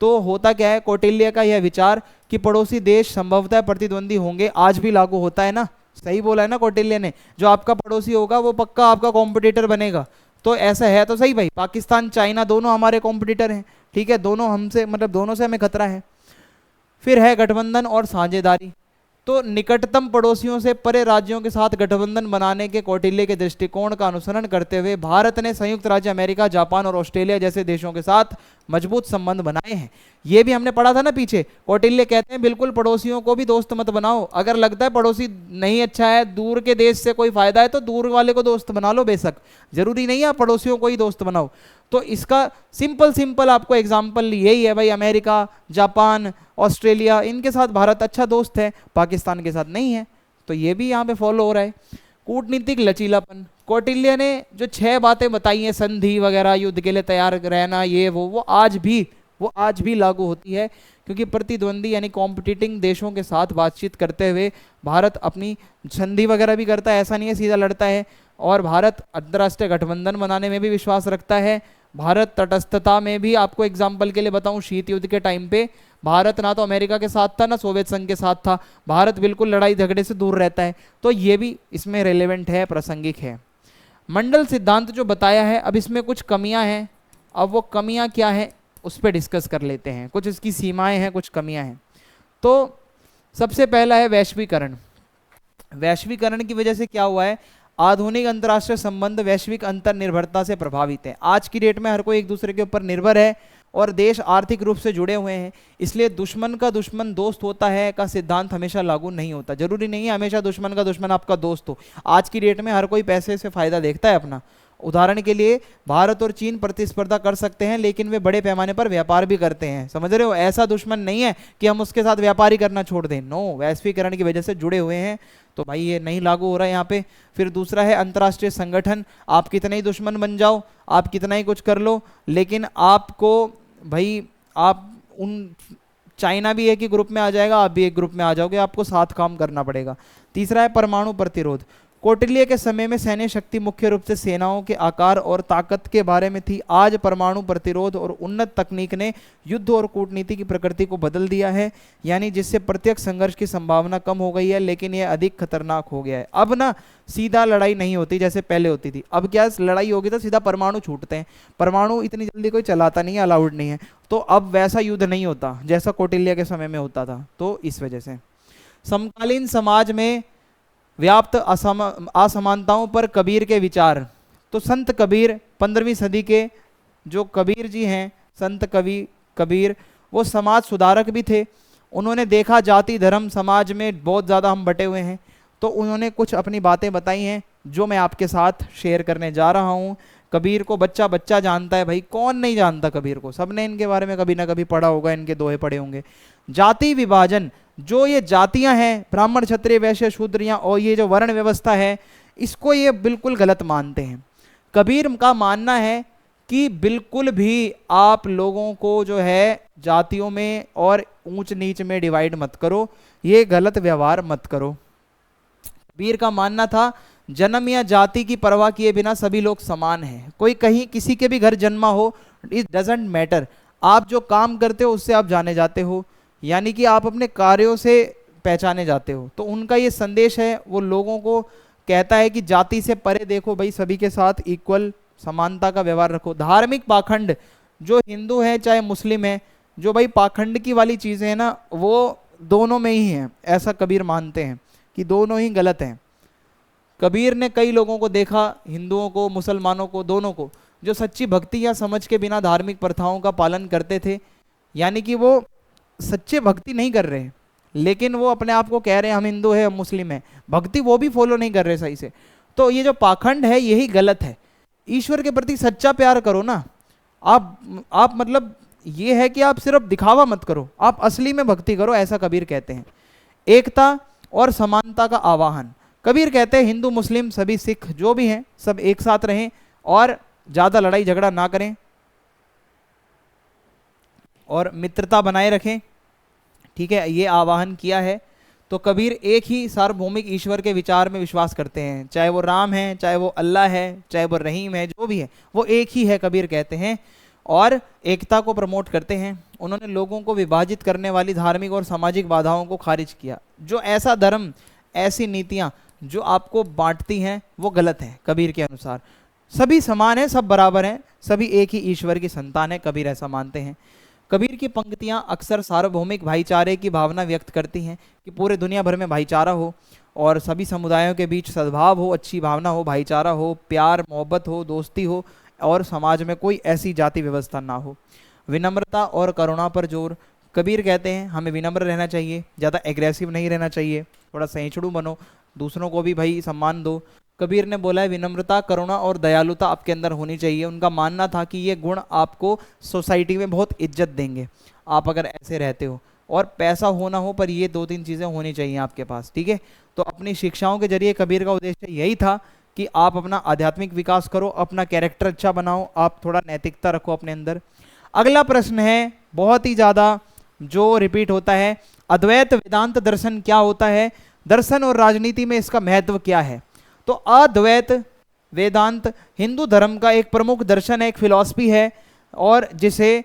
तो होता क्या है, कौटिल्य का यह विचार कि पड़ोसी देश संभवतः प्रतिद्वंदी होंगे, आज भी लागू होता है ना। सही बोला है ना कौटिल्य ने, जो आपका पड़ोसी होगा वो पक्का आपका कॉम्पिटिटर बनेगा। तो ऐसा है तो सही भाई, पाकिस्तान चाइना दोनों हमारे कॉम्पिटिटर हैं, ठीक है, दोनों हमसे मतलब दोनों से हमें खतरा है। फिर है गठबंधन और साझेदारी। तो निकटतम पड़ोसियों से परे राज्यों के साथ गठबंधन बनाने के कौटिल्य के दृष्टिकोण का अनुसरण करते हुए भारत ने संयुक्त राज्य अमेरिका, जापान और ऑस्ट्रेलिया जैसे देशों के साथ मजबूत संबंध बनाए हैं। ये भी हमने पढ़ा था ना पीछे। कौटिल्य कहते हैं बिल्कुल पड़ोसियों को भी दोस्त मत बनाओ, अगर लगता है पड़ोसी नहीं अच्छा है, दूर के देश से कोई फायदा है तो दूर वाले को दोस्त बना लो, बेशक जरूरी नहीं है आप पड़ोसियों को ही दोस्त बनाओ। तो इसका सिंपल आपको एग्जाम्पल यही है भाई, अमेरिका, जापान, ऑस्ट्रेलिया, इनके साथ भारत अच्छा दोस्त है, पाकिस्तान के साथ नहीं है। तो ये भी यहाँ पे फॉलो हो रहा है। कूटनीतिक लचीलापन, कौटिल्य ने जो 6 बातें बताई हैं, संधि वगैरह, युद्ध के लिए तैयार रहना, ये वो आज भी लागू होती है, क्योंकि प्रतिद्वंदी यानी कॉम्पिटिटिंग देशों के साथ बातचीत करते हुए भारत अपनी संधि वगैरह भी करता है, ऐसा नहीं है सीधा लड़ता है। और भारत अंतर्राष्ट्रीय गठबंधन बनाने में भी विश्वास रखता है। भारत तटस्थता में भी, आपको एग्जाम्पल के लिए बताऊं, शीत युद्ध के टाइम पे भारत ना तो अमेरिका के साथ था ना सोवियत संघ के साथ था, भारत बिल्कुल लड़ाई झगड़े से दूर रहता है। तो ये भी इसमें रेलेवेंट है, प्रासंगिक है। मंडल सिद्धांत जो बताया है, अब इसमें कुछ कमियां हैं, अब वो कमियां क्या है उस पर डिस्कस कर लेते हैं। कुछ इसकी सीमाएं हैं, कुछ कमियां हैं। तो सबसे पहला है वैश्वीकरण। वैश्वीकरण की वजह से क्या हुआ है, आधुनिक अंतर्राष्ट्रीय संबंध वैश्विक अंतर्निर्भरता से प्रभावित है। आज की डेट में हर कोई एक दूसरे के ऊपर निर्भर है और देश आर्थिक रूप से जुड़े हुए हैं, इसलिए दुश्मन का दुश्मन दोस्त होता है का सिद्धांत हमेशा लागू नहीं होता। जरूरी नहीं है हमेशा दुश्मन का दुश्मन आपका दोस्त हो। आज की डेट में हर कोई पैसे से फायदा देखता है अपना। उदाहरण के लिए भारत और चीन प्रतिस्पर्धा कर सकते हैं, लेकिन वे बड़े पैमाने पर व्यापार भी करते हैं, समझ रहे हो। ऐसा दुश्मन नहीं है कि हम उसके साथ व्यापार ही करना छोड़ दें, नो, वैश्वीकरण की वजह से जुड़े हुए हैं, तो भाई ये नहीं लागू हो रहा है यहाँ पे। फिर दूसरा है अंतर्राष्ट्रीय संगठन, आप कितना ही दुश्मन बन जाओ, आप कितना ही कुछ कर लो, लेकिन आपको भाई, आप उन चाइना भी एक ही ग्रुप में आ जाएगा, आप भी एक ग्रुप में आ जाओगे, आपको साथ काम करना पड़ेगा। तीसरा है परमाणु प्रतिरोध। कौटिल्य के समय में सैन्य शक्ति मुख्य रूप से सेनाओं के आकार और ताकत के बारे में थी। आज परमाणु प्रतिरोध और उन्नत तकनीक ने युद्ध और कूटनीति की प्रकृति को बदल दिया है, यानी जिससे प्रत्यक्ष संघर्ष की संभावना कम हो गई है, लेकिन यह अधिक खतरनाक हो गया है। अब ना सीधा लड़ाई नहीं होती जैसे पहले होती थी, अब क्या लड़ाई होगी तो सीधा परमाणु छूटते हैं। परमाणु इतनी जल्दी कोई चलाता नहीं है, अलाउड नहीं है, तो अब वैसा युद्ध नहीं होता जैसा कौटिल्य के समय में होता था। तो इस वजह से समकालीन समाज में व्याप्त असमानताओं पर कबीर के विचार। तो संत कबीर 15वीं सदी के जो कबीर जी हैं, संत कबीर, वो समाज सुधारक भी थे। उन्होंने देखा जाति धर्म समाज में बहुत ज़्यादा हम बटे हुए हैं, तो उन्होंने कुछ अपनी बातें बताई हैं जो मैं आपके साथ शेयर करने जा रहा हूँ। कबीर को बच्चा बच्चा जानता है भाई, कौन नहीं जानता कबीर को, सबने इनके बारे में कभी ना कभी पढ़ा होगा, इनके दोहे पढ़े होंगे। जाति विभाजन, जो ये जातियां हैं, ब्राह्मण क्षत्रिय वैश्य शूद्र या और ये जो वर्ण व्यवस्था है, इसको ये बिल्कुल गलत मानते हैं। कबीर का मानना है कि बिल्कुल भी आप लोगों को जो है जातियों में और ऊंच नीच में डिवाइड मत करो, ये गलत व्यवहार मत करो। कबीर का मानना था जन्म या जाति की परवाह किए बिना सभी लोग समान हैं। कोई कहीं किसी के भी घर जन्मा हो, इट डजंट मैटर, आप जो काम करते हो उससे आप जाने जाते हो, यानी कि आप अपने कार्यों से पहचाने जाते हो। तो उनका ये संदेश है, वो लोगों को कहता है कि जाति से परे देखो भाई, सभी के साथ इक्वल समानता का व्यवहार रखो। धार्मिक पाखंड, जो हिंदू है चाहे मुस्लिम है, जो भाई पाखंड की वाली चीज़ें हैं ना, वो दोनों में ही हैं, ऐसा कबीर मानते हैं कि दोनों ही गलत हैं। कबीर ने कई लोगों को देखा, हिंदुओं को मुसलमानों को दोनों को, जो सच्ची भक्ति या समझ के बिना धार्मिक प्रथाओं का पालन करते थे, यानी कि वो सच्चे भक्ति नहीं कर रहे लेकिन वो अपने आप को कह रहे हैं हम हिंदू है हम मुस्लिम है, भक्ति वो भी फॉलो नहीं कर रहे सही से। तो ये जो पाखंड है यही गलत है। ईश्वर के प्रति सच्चा प्यार करो ना आप मतलब ये है कि आप सिर्फ दिखावा मत करो, आप असली में भक्ति करो, ऐसा कबीर कहते हैं। एकता और समानता का आवाहन, कबीर कहते हैं हिंदू मुस्लिम सभी सिख जो भी हैं सब एक साथ रहें और ज्यादा लड़ाई झगड़ा ना करें और मित्रता बनाए रखें, ठीक है, ये आवाहन किया है। तो कबीर एक ही सार्वभौमिक ईश्वर के विचार में विश्वास करते हैं, चाहे वो राम है, चाहे वो अल्लाह है, चाहे वो रहीम है, जो भी है वो एक ही है, कबीर कहते हैं, और एकता को प्रमोट करते हैं। उन्होंने लोगों को विभाजित करने वाली धार्मिक और सामाजिक बाधाओं को खारिज किया। जो ऐसा धर्म, ऐसी नीतियां जो आपको बांटती हैं वो गलत है। कबीर के अनुसार सभी समान हैं, सब बराबर हैं, सभी एक ही ईश्वर की संतान है, कबीर ऐसा मानते हैं। कबीर की पंक्तियां अक्सर सार्वभौमिक भाईचारे की भावना व्यक्त करती हैं कि पूरे दुनिया भर में भाईचारा हो और सभी समुदायों के बीच सद्भाव हो, अच्छी भावना हो, भाईचारा हो, प्यार मोहब्बत हो, दोस्ती हो और समाज में कोई ऐसी जाति व्यवस्था ना हो। विनम्रता और करुणा पर जोर, कबीर कहते हैं हमें विनम्र रहना चाहिए, ज़्यादा एग्रेसिव नहीं रहना चाहिए, थोड़ा सहिष्णु बनो, दूसरों को भी भाई सम्मान दो। कबीर ने बोला है विनम्रता, करुणा और दयालुता आपके अंदर होनी चाहिए। उनका मानना था कि ये गुण आपको सोसाइटी में बहुत इज्जत देंगे आप अगर ऐसे रहते हो, और पैसा हो ना हो पर ये 2-3 चीज़ें होनी चाहिए आपके पास, ठीक है। तो अपनी शिक्षाओं के जरिए कबीर का उद्देश्य यही था कि आप अपना आध्यात्मिक विकास करो, अपना कैरेक्टर अच्छा बनाओ, आप थोड़ा नैतिकता रखो अपने अंदर। अगला प्रश्न है बहुत ही ज़्यादा जो रिपीट होता है, अद्वैत वेदांत दर्शन क्या होता है, दर्शन और राजनीति में इसका महत्व क्या है। तो अद्वैत वेदांत हिंदू धर्म का एक प्रमुख दर्शन है, एक फिलॉसफी है, और जिसे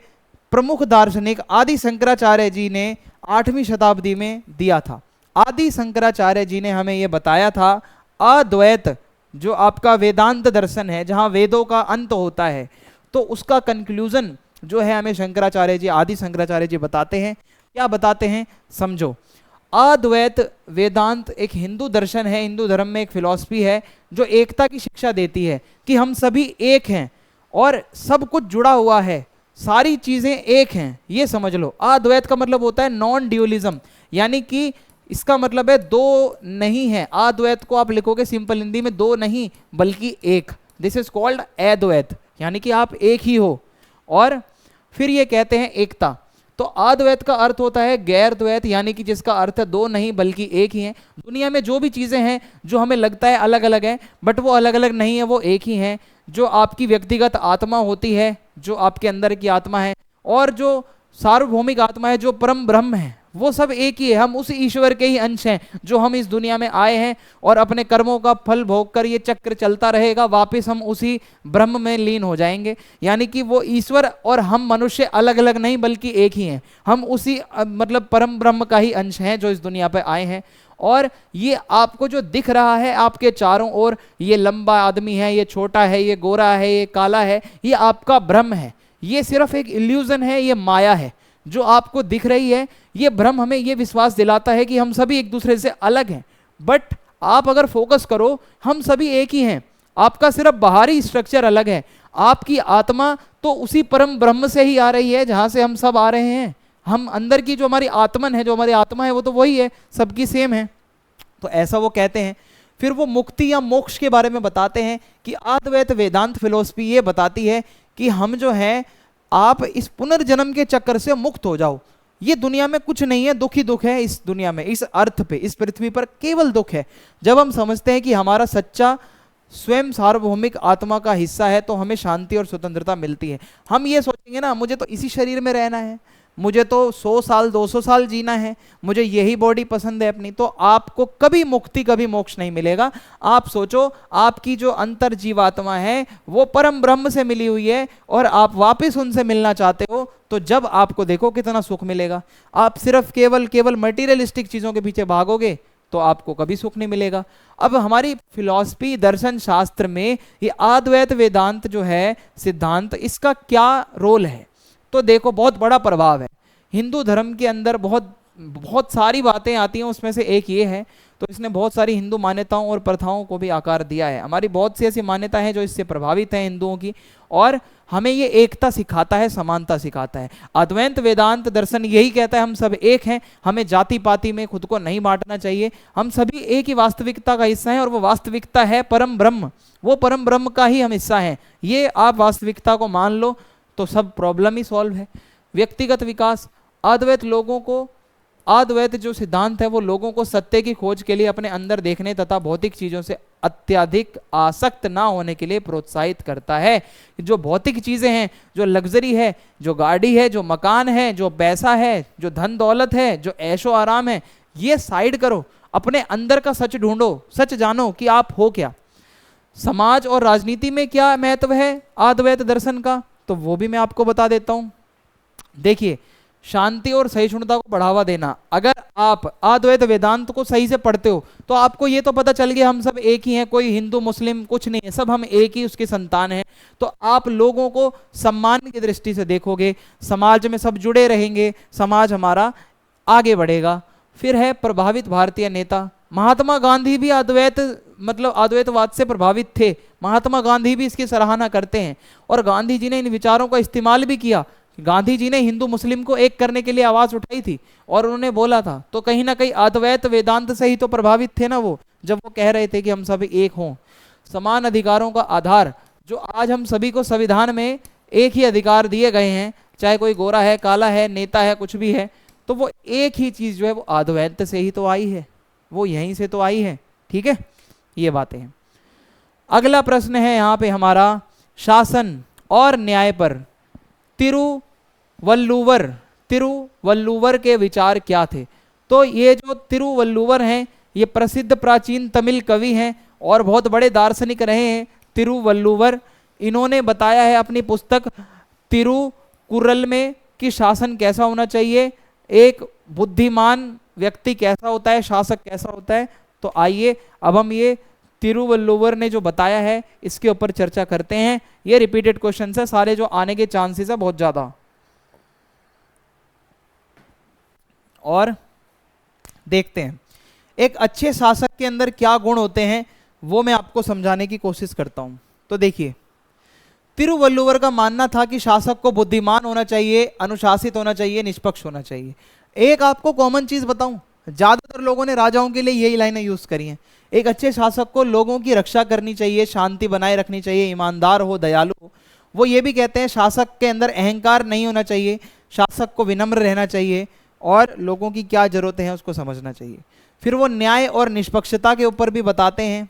प्रमुख दार्शनिक आदि शंकराचार्य जी ने 8वीं शताब्दी में दिया था। आदि शंकराचार्य जी ने हमें यह बताया था अद्वैत जो आपका वेदांत दर्शन है, जहां वेदों का अंत होता है, तो उसका कंक्लूजन जो है हमें शंकराचार्य जी, आदि शंकराचार्य जी बताते हैं। क्या बताते हैं समझो। अद्वैत वेदांत एक हिंदू दर्शन है, हिंदू धर्म में एक फिलॉसफी है जो एकता की शिक्षा देती है कि हम सभी एक हैं और सब कुछ जुड़ा हुआ है, सारी चीजें एक हैं, ये समझ लो। अद्वैत का मतलब होता है नॉन ड्यूअलिज्म, यानी कि इसका मतलब है दो नहीं है। अद्वैत को आप लिखोगे सिंपल हिंदी में दो नहीं बल्कि एक, दिस इज कॉल्ड अद्वैत, यानी कि आप एक ही हो। और फिर ये कहते हैं एकता। तो अद्वैत का अर्थ होता है गैर द्वैत, यानी कि जिसका अर्थ है दो नहीं बल्कि एक ही है। दुनिया में जो भी चीजें हैं जो हमें लगता है अलग अलग है, बट वो अलग अलग नहीं है, वो एक ही है। जो आपकी व्यक्तिगत आत्मा होती है, जो आपके अंदर की आत्मा है, और जो सार्वभौमिक आत्मा है, जो परम ब्रह्म है, वो सब एक ही है। हम उस ईश्वर के ही अंश हैं जो हम इस दुनिया में आए हैं, और अपने कर्मों का फल भोग कर ये चक्र चलता रहेगा, वापस हम उसी ब्रह्म में लीन हो जाएंगे। यानी कि वो ईश्वर और हम मनुष्य अलग अलग नहीं बल्कि एक ही हैं। हम उसी मतलब परम ब्रह्म का ही अंश हैं जो इस दुनिया पर आए हैं। और ये आपको जो दिख रहा है आपके चारों ओर, ये लंबा आदमी है, ये छोटा है, ये गोरा है, ये काला है, ये आपका भ्रम है। ये सिर्फ एक इल्यूजन है, ये माया है जो आपको दिख रही है। ये भ्रम हमें ये विश्वास दिलाता है कि हम सभी एक दूसरे से अलग हैं, बट आप अगर फोकस करो हम सभी एक ही हैं। आपका सिर्फ बाहरी स्ट्रक्चर अलग है, आपकी आत्मा तो उसी परम ब्रह्म से ही आ रही है जहां से हम सब आ रहे हैं। हम अंदर की जो हमारी आत्मन है, जो हमारी आत्मा है, वो तो वही है, सबकी सेम है। तो ऐसा वो कहते हैं। फिर वो मुक्ति या मोक्ष के बारे में बताते हैं कि अद्वैत वेदांत फिलोसफी ये बताती है कि हम जो है आप इस पुनर्जन्म के चक्कर से मुक्त हो जाओ। ये दुनिया में कुछ नहीं है, दुख ही दुख है इस दुनिया में, इस अर्थ पे, इस पृथ्वी पर केवल दुख है। जब हम समझते हैं कि हमारा सच्चा स्वयं सार्वभौमिक आत्मा का हिस्सा है तो हमें शांति और स्वतंत्रता मिलती है। हम ये सोचेंगे ना मुझे तो इसी शरीर में रहना है, मुझे तो 100 साल 200 साल जीना है, मुझे यही बॉडी पसंद है अपनी, तो आपको कभी मुक्ति कभी मोक्ष नहीं मिलेगा। आप सोचो आपकी जो अंतर जीवात्मा है वो परम ब्रह्म से मिली हुई है और आप वापस उनसे मिलना चाहते हो, तो जब आपको देखो कितना सुख मिलेगा। आप सिर्फ केवल मटेरियलिस्टिक चीजों के पीछे भागोगे तो आपको कभी सुख नहीं मिलेगा। अब हमारी फिलॉसफी दर्शन शास्त्र में ये अद्वैत वेदांत जो है सिद्धांत, इसका क्या रोल है, तो देखो बहुत बड़ा प्रभाव है। हिंदू धर्म के अंदर बहुत सारी बातें आती हैं, उसमें से एक ये है। तो इसने बहुत सारी हिंदू मान्यताओं और प्रथाओं को भी आकार दिया है। हमारी बहुत सी ऐसी मान्यताएं हैं जो इससे प्रभावित हैं हिंदुओं की, और हमें ये एकता सिखाता है, समानता सिखाता है। अद्वैत वेदांत दर्शन यही कहता है हम सब एक हैं, हमें जाति पाति में खुद को नहीं बांटना चाहिए, हम सभी एक ही वास्तविकता का हिस्सा हैं, और वो वास्तविकता है परम ब्रह्म, वो परम ब्रह्म का ही हम हिस्सा हैं। ये आप वास्तविकता को मान लो तो सब प्रॉब्लम ही सॉल्व है। व्यक्तिगत विकास, अद्वैत लोगों को, अद्वैत जो सिद्धांत है वो लोगों को सत्य की खोज के लिए अपने अंदर देखने तथा भौतिक चीजों से अत्यधिक आसक्त ना होने के लिए प्रोत्साहित करता है। जो भौतिक चीजें हैं, जो लग्जरी है, जो गाड़ी है, जो मकान है, जो पैसा है, जो धन दौलत है, जो ऐशो आराम है, ये साइड करो, अपने अंदर का सच ढूंढो, सच जानो कि आप हो क्या। समाज और राजनीति में क्या महत्व है अद्वैत दर्शन का, तो वो भी मैं आपको बता देता हूं। देखिए, शांति और सहिष्णुता को बढ़ावा देना, अगर आप अद्वैत वेदांत को सही से पढ़ते हो तो आपको ये तो पता चल गया हम सब एक ही हैं, कोई हिंदू मुस्लिम कुछ नहीं है, सब हम एक ही उसकी संतान हैं। तो आप लोगों को सम्मान की दृष्टि से देखोगे, समाज में सब जुड़े रहेंगे, समाज हमारा आगे बढ़ेगा। फिर है प्रभावित भारतीय नेता। महात्मा गांधी भी अद्वैत मतलब अद्वैतवाद से प्रभावित थे, महात्मा गांधी भी इसकी सराहना करते हैं, और गांधी जी ने इन विचारों का इस्तेमाल भी किया। गांधी जी ने हिंदू मुस्लिम को एक करने के लिए आवाज उठाई थी और उन्होंने बोला था, तो कहीं ना कहीं अद्वैत वेदांत से ही तो प्रभावित थे ना वो, जब वो कह रहे थे कि हम सब एक हों। समान अधिकारों का आधार, जो आज हम सभी को संविधान में एक ही अधिकार दिए गए हैं, चाहे कोई गोरा है, काला है, नेता है, कुछ भी है, तो वो एक ही चीज जो है वो अद्वैत से ही तो आई है, वो यहीं से तो आई है। ठीक है, ये बातें हैं। अगला प्रश्न है यहाँ पे हमारा शासन और न्याय पर। तिरुवल्लुवर के विचार क्या थे। तो ये जो तिरुवल्लुवर हैं ये प्रसिद्ध प्राचीन तमिल कवि हैं और बहुत बड़े दार्शनिक रहे हैं तिरुवल्लुवर। इन्होंने बताया है अपनी पुस्तक तिरुकुरल में कि शासन कैसा होना चाहिए, एक बुद्धिमान व्यक्ति कैसा होता है, शासक कैसा होता है। तो आइए अब हम ये तिरुवल्लुवर ने जो बताया है इसके ऊपर चर्चा करते हैं। ये रिपीटेड क्वेश्चन है सारे, जो आने के चांसेस है बहुत ज्यादा। और देखते हैं एक अच्छे शासक के अंदर क्या गुण होते हैं, वो मैं आपको समझाने की कोशिश करता हूं। तो देखिए, तिरुवल्लुवर का मानना था कि शासक को बुद्धिमान होना चाहिए, अनुशासित होना चाहिए, निष्पक्ष होना चाहिए। एक आपको कॉमन चीज बताऊं, ज्यादातर लोगों ने राजाओं के लिए यही लाइनें यूज करी हैं। एक अच्छे शासक को लोगों की रक्षा करनी चाहिए, शांति बनाए रखनी चाहिए, ईमानदार हो, दयालु हो। वो ये भी कहते हैं शासक के अंदर अहंकार नहीं होना चाहिए, शासक को विनम्र रहना चाहिए और लोगों की क्या जरूरतें हैं उसको समझना चाहिए। फिर वो न्याय और निष्पक्षता के ऊपर भी बताते हैं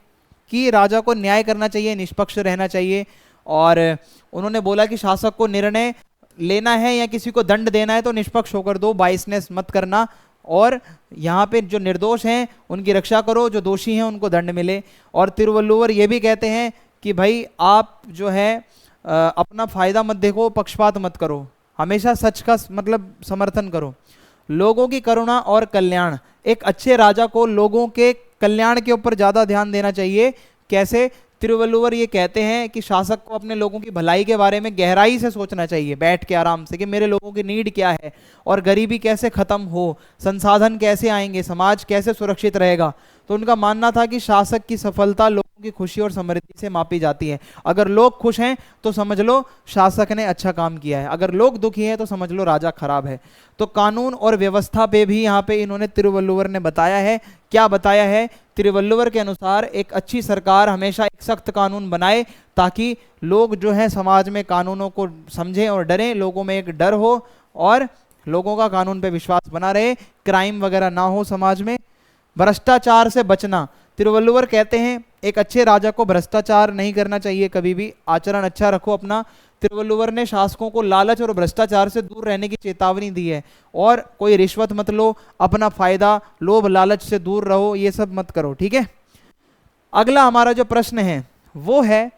कि राजा को न्याय करना चाहिए, निष्पक्ष रहना चाहिए। और उन्होंने बोला कि शासक को निर्णय लेना है या किसी को दंड देना है तो निष्पक्ष होकर दो, बाइसनेस मत करना, और यहाँ पे जो निर्दोष हैं उनकी रक्षा करो, जो दोषी हैं उनको दंड मिले। और तिरुवल्लुवर ये भी कहते हैं कि भाई आप जो है अपना फायदा मत देखो, पक्षपात मत करो, हमेशा सच का मतलब समर्थन करो। लोगों की करुणा और कल्याण, एक अच्छे राजा को लोगों के कल्याण के ऊपर ज्यादा ध्यान देना चाहिए। कैसे? तिरुवल्लुवर ये कहते हैं कि शासक को अपने लोगों की भलाई के बारे में गहराई से सोचना चाहिए, बैठ के आराम से, कि मेरे लोगों की नीड क्या है और गरीबी कैसे खत्म हो, संसाधन कैसे आएंगे, समाज कैसे सुरक्षित रहेगा। तो उनका मानना था कि शासक की सफलता लोगों की खुशी और समृद्धि से मापी जाती है। अगर लोग खुश हैं तो समझ लो शासक ने अच्छा काम किया है, अगर लोग दुखी हैं तो समझ लो राजा खराब है। तो कानून और व्यवस्था पे भी यहाँ पे इन्होंने तिरुवल्लुवर ने बताया है। क्या बताया है? तिरुवल्लुवर के अनुसार एक अच्छी सरकार हमेशा एक सख्त कानून बनाए ताकि लोग जो है समाज में कानूनों को समझें और डरें, लोगों में एक डर हो और लोगों का कानून पे विश्वास बना रहे, क्राइम वगैरह ना हो समाज में। भ्रष्टाचार से बचना, तिरुवल्लुवर कहते हैं एक अच्छे राजा को भ्रष्टाचार नहीं करना चाहिए, कभी भी आचरण अच्छा रखो अपना। तिरुवल्लुवर ने शासकों को लालच और भ्रष्टाचार से दूर रहने की चेतावनी दी है, और कोई रिश्वत मत लो, अपना फायदा, लोभ लालच से दूर रहो, ये सब मत करो। ठीक है, अगला हमारा जो प्रश्न है वो है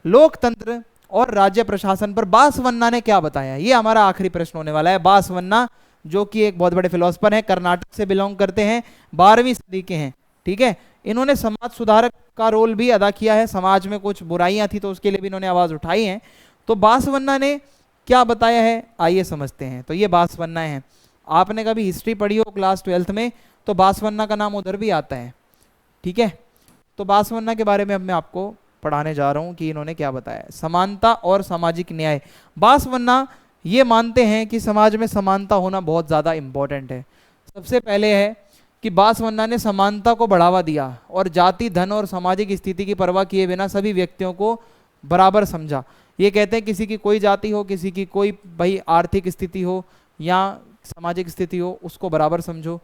लोकतंत्र और राज्य प्रशासन पर बासवन्ना ने क्या बताया। ये हमारा आखिरी प्रश्न होने वाला है। बासवन्ना जो कि एक बहुत बड़े फिलोसफर हैं, कर्नाटक से बिलोंग करते हैं, 12वीं सदी के हैं। ठीक है, इन्होंने समाज सुधारक का रोल भी अदा किया है, समाज में कुछ बुराइयां थी तो उसके लिए भी इन्होंने आवाज उठाई है। तो बासवन्ना ने क्या बताया है, आइए समझते हैं। तो ये बासवन्ना है, आपने कभी हिस्ट्री पढ़ी हो क्लास 12th में तो बासवन्ना का नाम उधर भी आता है। ठीक है, तो बासवन्ना के बारे में अब मैं आपको पढ़ाने जा रहा हूं कि इन्होंने क्या बताया। समानता और सामाजिक न्याय। बासवन्ना ये मानते हैं कि समाज में समानता होना बहुत ज़्यादा इंपॉर्टेंट है। सबसे पहले है कि बासवन्ना ने समानता को बढ़ावा दिया और जाति, धन और सामाजिक स्थिति की परवाह किए बिना सभी व्यक्तियों को बराबर समझा। ये कहते हैं किसी की कोई जाति हो, किसी की कोई भाई आर्थिक स्थिति हो या सामाजिक स्थिति हो, उसको बराबर समझो।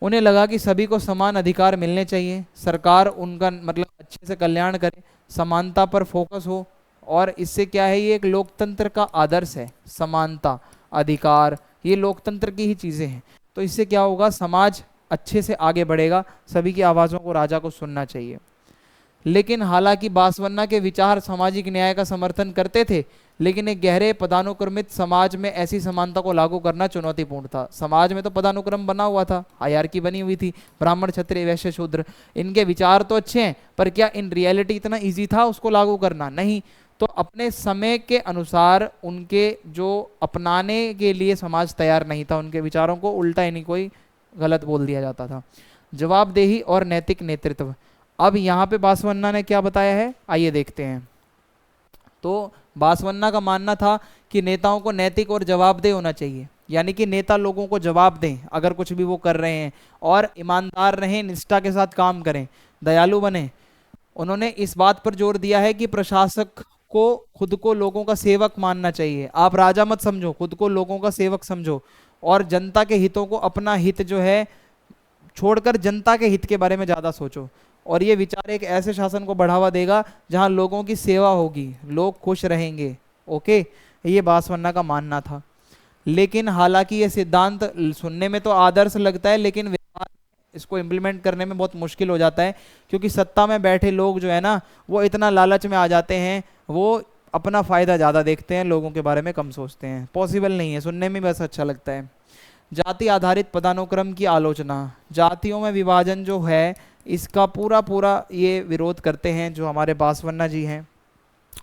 उन्हें लगा कि सभी को समान अधिकार मिलने चाहिए, सरकार उनका मतलब अच्छे से कल्याण करे, समानता पर फोकस हो। और इससे क्या है, ये एक लोकतंत्र का आदर्श है। समानता, अधिकार, ये लोकतंत्र की ही चीज़ें हैं। तो इससे क्या होगा, समाज अच्छे से आगे बढ़ेगा। सभी की आवाज़ों को राजा को सुनना चाहिए। लेकिन हालांकि बासवन्ना के विचार सामाजिक न्याय का समर्थन करते थे, लेकिन एक गहरे पदानुक्रमित समाज में ऐसी समानता को लागू करना चुनौतीपूर्ण था। समाज में तो पदानुक्रम बना हुआ था, हायरार्की बनी हुई थी, ब्राह्मण, क्षत्रिय, वैश्य, शूद्र। इनके विचार तो अच्छे हैं, पर क्या इन रियलिटी इतना ईजी था उसको लागू करना? नहीं। तो अपने समय के अनुसार उनके जो अपनाने के लिए समाज तैयार नहीं था, उनके विचारों को उल्टा इन्हीं कोई गलत बोल दिया जाता था। जवाबदेही और नैतिक नेतृत्व। अब यहाँ पे बासवन्ना ने क्या बताया है, आइए देखते हैं। तो बासवन्ना का मानना था कि नेताओं को नैतिक और जवाबदेह होना चाहिए, यानी कि नेता लोगों को जवाब दें अगर कुछ भी वो कर रहे हैं, और ईमानदार रहें, निष्ठा के साथ काम करें, दयालु बने। उन्होंने इस बात पर जोर दिया है कि प्रशासक को खुद को लोगों का सेवक मानना चाहिए। आप राजा मत समझो, खुद को लोगों का सेवक समझो, और जनता के हितों को, अपना हित जो है छोड़कर जनता के हित के बारे में ज़्यादा सोचो। और ये विचार एक ऐसे शासन को बढ़ावा देगा जहां लोगों की सेवा होगी, लोग खुश रहेंगे। ओके, ये बासवन्ना का मानना था। लेकिन हालांकि ये सिद्धांत सुनने में तो आदर्श लगता है, लेकिन व्यवहार में इसको इम्प्लीमेंट करने में बहुत मुश्किल हो जाता है, क्योंकि सत्ता में बैठे लोग जो है ना, वो इतना लालच में आ जाते हैं, वो अपना फ़ायदा ज़्यादा देखते हैं, लोगों के बारे में कम सोचते हैं। पॉसिबल नहीं है, सुनने में बस अच्छा लगता है। जाति आधारित पदानुक्रम की आलोचना। जातियों में विभाजन जो है, इसका पूरा ये विरोध करते हैं जो हमारे बासवन्ना जी हैं।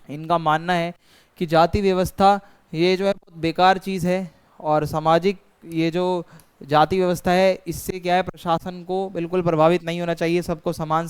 इनका मानना है कि जाति व्यवस्था ये जो है बहुत बेकार चीज़ है, और सामाजिक ये जो जाति व्यवस्था है, इससे क्या है, प्रशासन को बिल्कुल प्रभावित नहीं होना चाहिए। सबको समान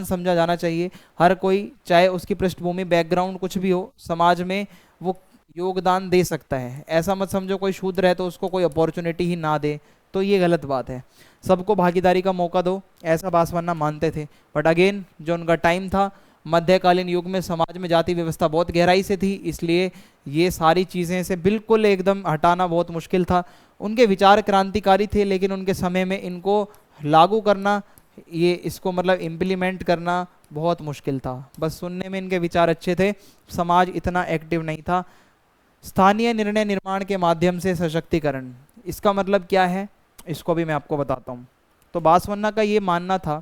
समझा जाना चाहिए। हर कोई, चाहे उसकी पृष्ठभूमि, बैकग्राउंड कुछ भी हो, समाज में वो योगदान दे सकता है। ऐसा मत समझो कोई शूद्र है तो उसको कोई अपॉर्चुनिटी ही ना दे, तो ये गलत बात है। सबको भागीदारी का मौका दो, ऐसा बासवन्ना मानते थे। बट अगेन, जो उनका टाइम था, मध्यकालीन युग में समाज में जाति व्यवस्था बहुत गहराई से थी, इसलिए ये सारी चीज़ें से बिल्कुल एकदम हटाना बहुत मुश्किल था। उनके विचार क्रांतिकारी थे, लेकिन उनके समय में इनको लागू करना, ये इसको मतलब इम्प्लीमेंट करना बहुत मुश्किल था। बस सुनने में इनके विचार अच्छे थे, समाज इतना एक्टिव नहीं था। स्थानीय निर्णय निर्माण के माध्यम से सशक्तिकरण। इसका मतलब क्या है, इसको भी मैं आपको बताता हूँ। तो बासवन्ना का ये मानना था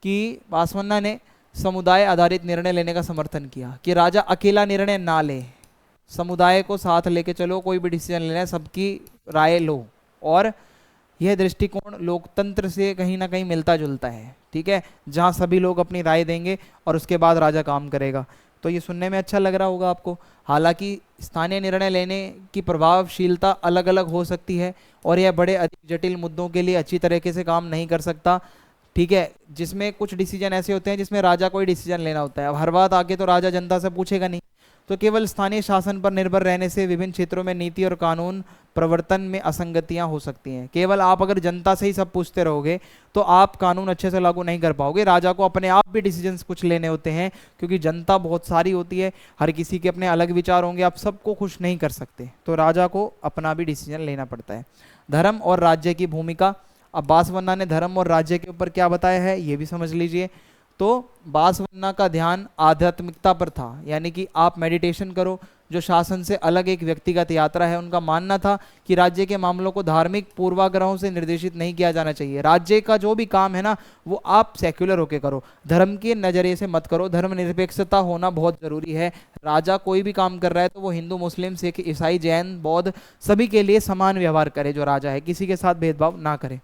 कि बासवन्ना ने समुदाय आधारित निर्णय लेने का समर्थन किया, कि राजा अकेला निर्णय ना ले, समुदाय को साथ लेके चलो, कोई भी डिसीजन लेना है सबकी राय लो। और यह दृष्टिकोण लोकतंत्र से कहीं ना कहीं मिलता जुलता है, ठीक है, जहाँ सभी लोग अपनी राय देंगे और उसके बाद राजा काम करेगा। तो ये सुनने में अच्छा लग रहा होगा आपको। हालांकि स्थानीय निर्णय लेने की प्रभावशीलता अलग अलग हो सकती है, और यह बड़े अधिक जटिल मुद्दों के लिए अच्छी तरीके से काम नहीं कर सकता, ठीक है, जिसमें कुछ डिसीजन ऐसे होते हैं जिसमें राजा को ही डिसीजन लेना होता है। अब हर बात आके तो राजा जनता से पूछेगा नहीं। तो केवल स्थानीय शासन पर निर्भर रहने से विभिन्न क्षेत्रों में नीति और कानून प्रवर्तन में असंगतियां हो सकती हैं। केवल आप अगर जनता से ही सब पूछते रहोगे तो आप कानून अच्छे से लागू नहीं कर पाओगे। राजा को अपने आप भी डिसीजंस कुछ लेने होते हैं, क्योंकि जनता बहुत सारी होती है, हर किसी के अपने अलग विचार होंगे, आप सबको खुश नहीं कर सकते, तो राजा को अपना भी डिसीजन लेना पड़ता है। धर्म और राज्य की भूमिका। अब बासवन्ना ने धर्म और राज्य के ऊपर क्या बताया है, ये भी समझ लीजिए। तो बासवन्ना का ध्यान आध्यात्मिकता पर था, यानी कि आप मेडिटेशन करो, जो शासन से अलग एक व्यक्तिगत यात्रा है। उनका मानना था कि राज्य के मामलों को धार्मिक पूर्वाग्रहों से निर्देशित नहीं किया जाना चाहिए। राज्य का जो भी काम है ना, वो आप सेक्युलर होके करो, धर्म के नजरिए से मत करो। धर्मनिरपेक्षता होना बहुत जरूरी है। राजा कोई भी काम कर रहा है तो वो हिंदू, मुस्लिम, सिख, ईसाई, जैन, बौद्ध सभी के लिए समान व्यवहार करे। जो राजा है किसी के साथ भेदभाव ना करे।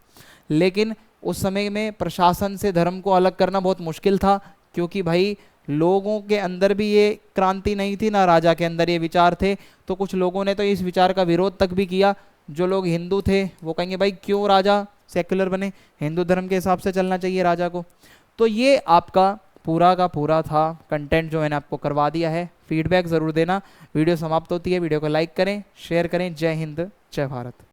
लेकिन उस समय में प्रशासन से धर्म को अलग करना बहुत मुश्किल था, क्योंकि भाई लोगों के अंदर भी ये क्रांति नहीं थी, ना राजा के अंदर ये विचार थे। तो कुछ लोगों ने तो इस विचार का विरोध तक भी किया। जो लोग हिंदू थे वो कहेंगे भाई क्यों राजा सेक्युलर बने, हिंदू धर्म के हिसाब से चलना चाहिए राजा को। तो ये आपका पूरा का पूरा था कंटेंट जो मैंने आपको करवा दिया है। फीडबैक ज़रूर देना। वीडियो समाप्त होती है, वीडियो को लाइक करें, शेयर करें। जय हिंद, जय भारत।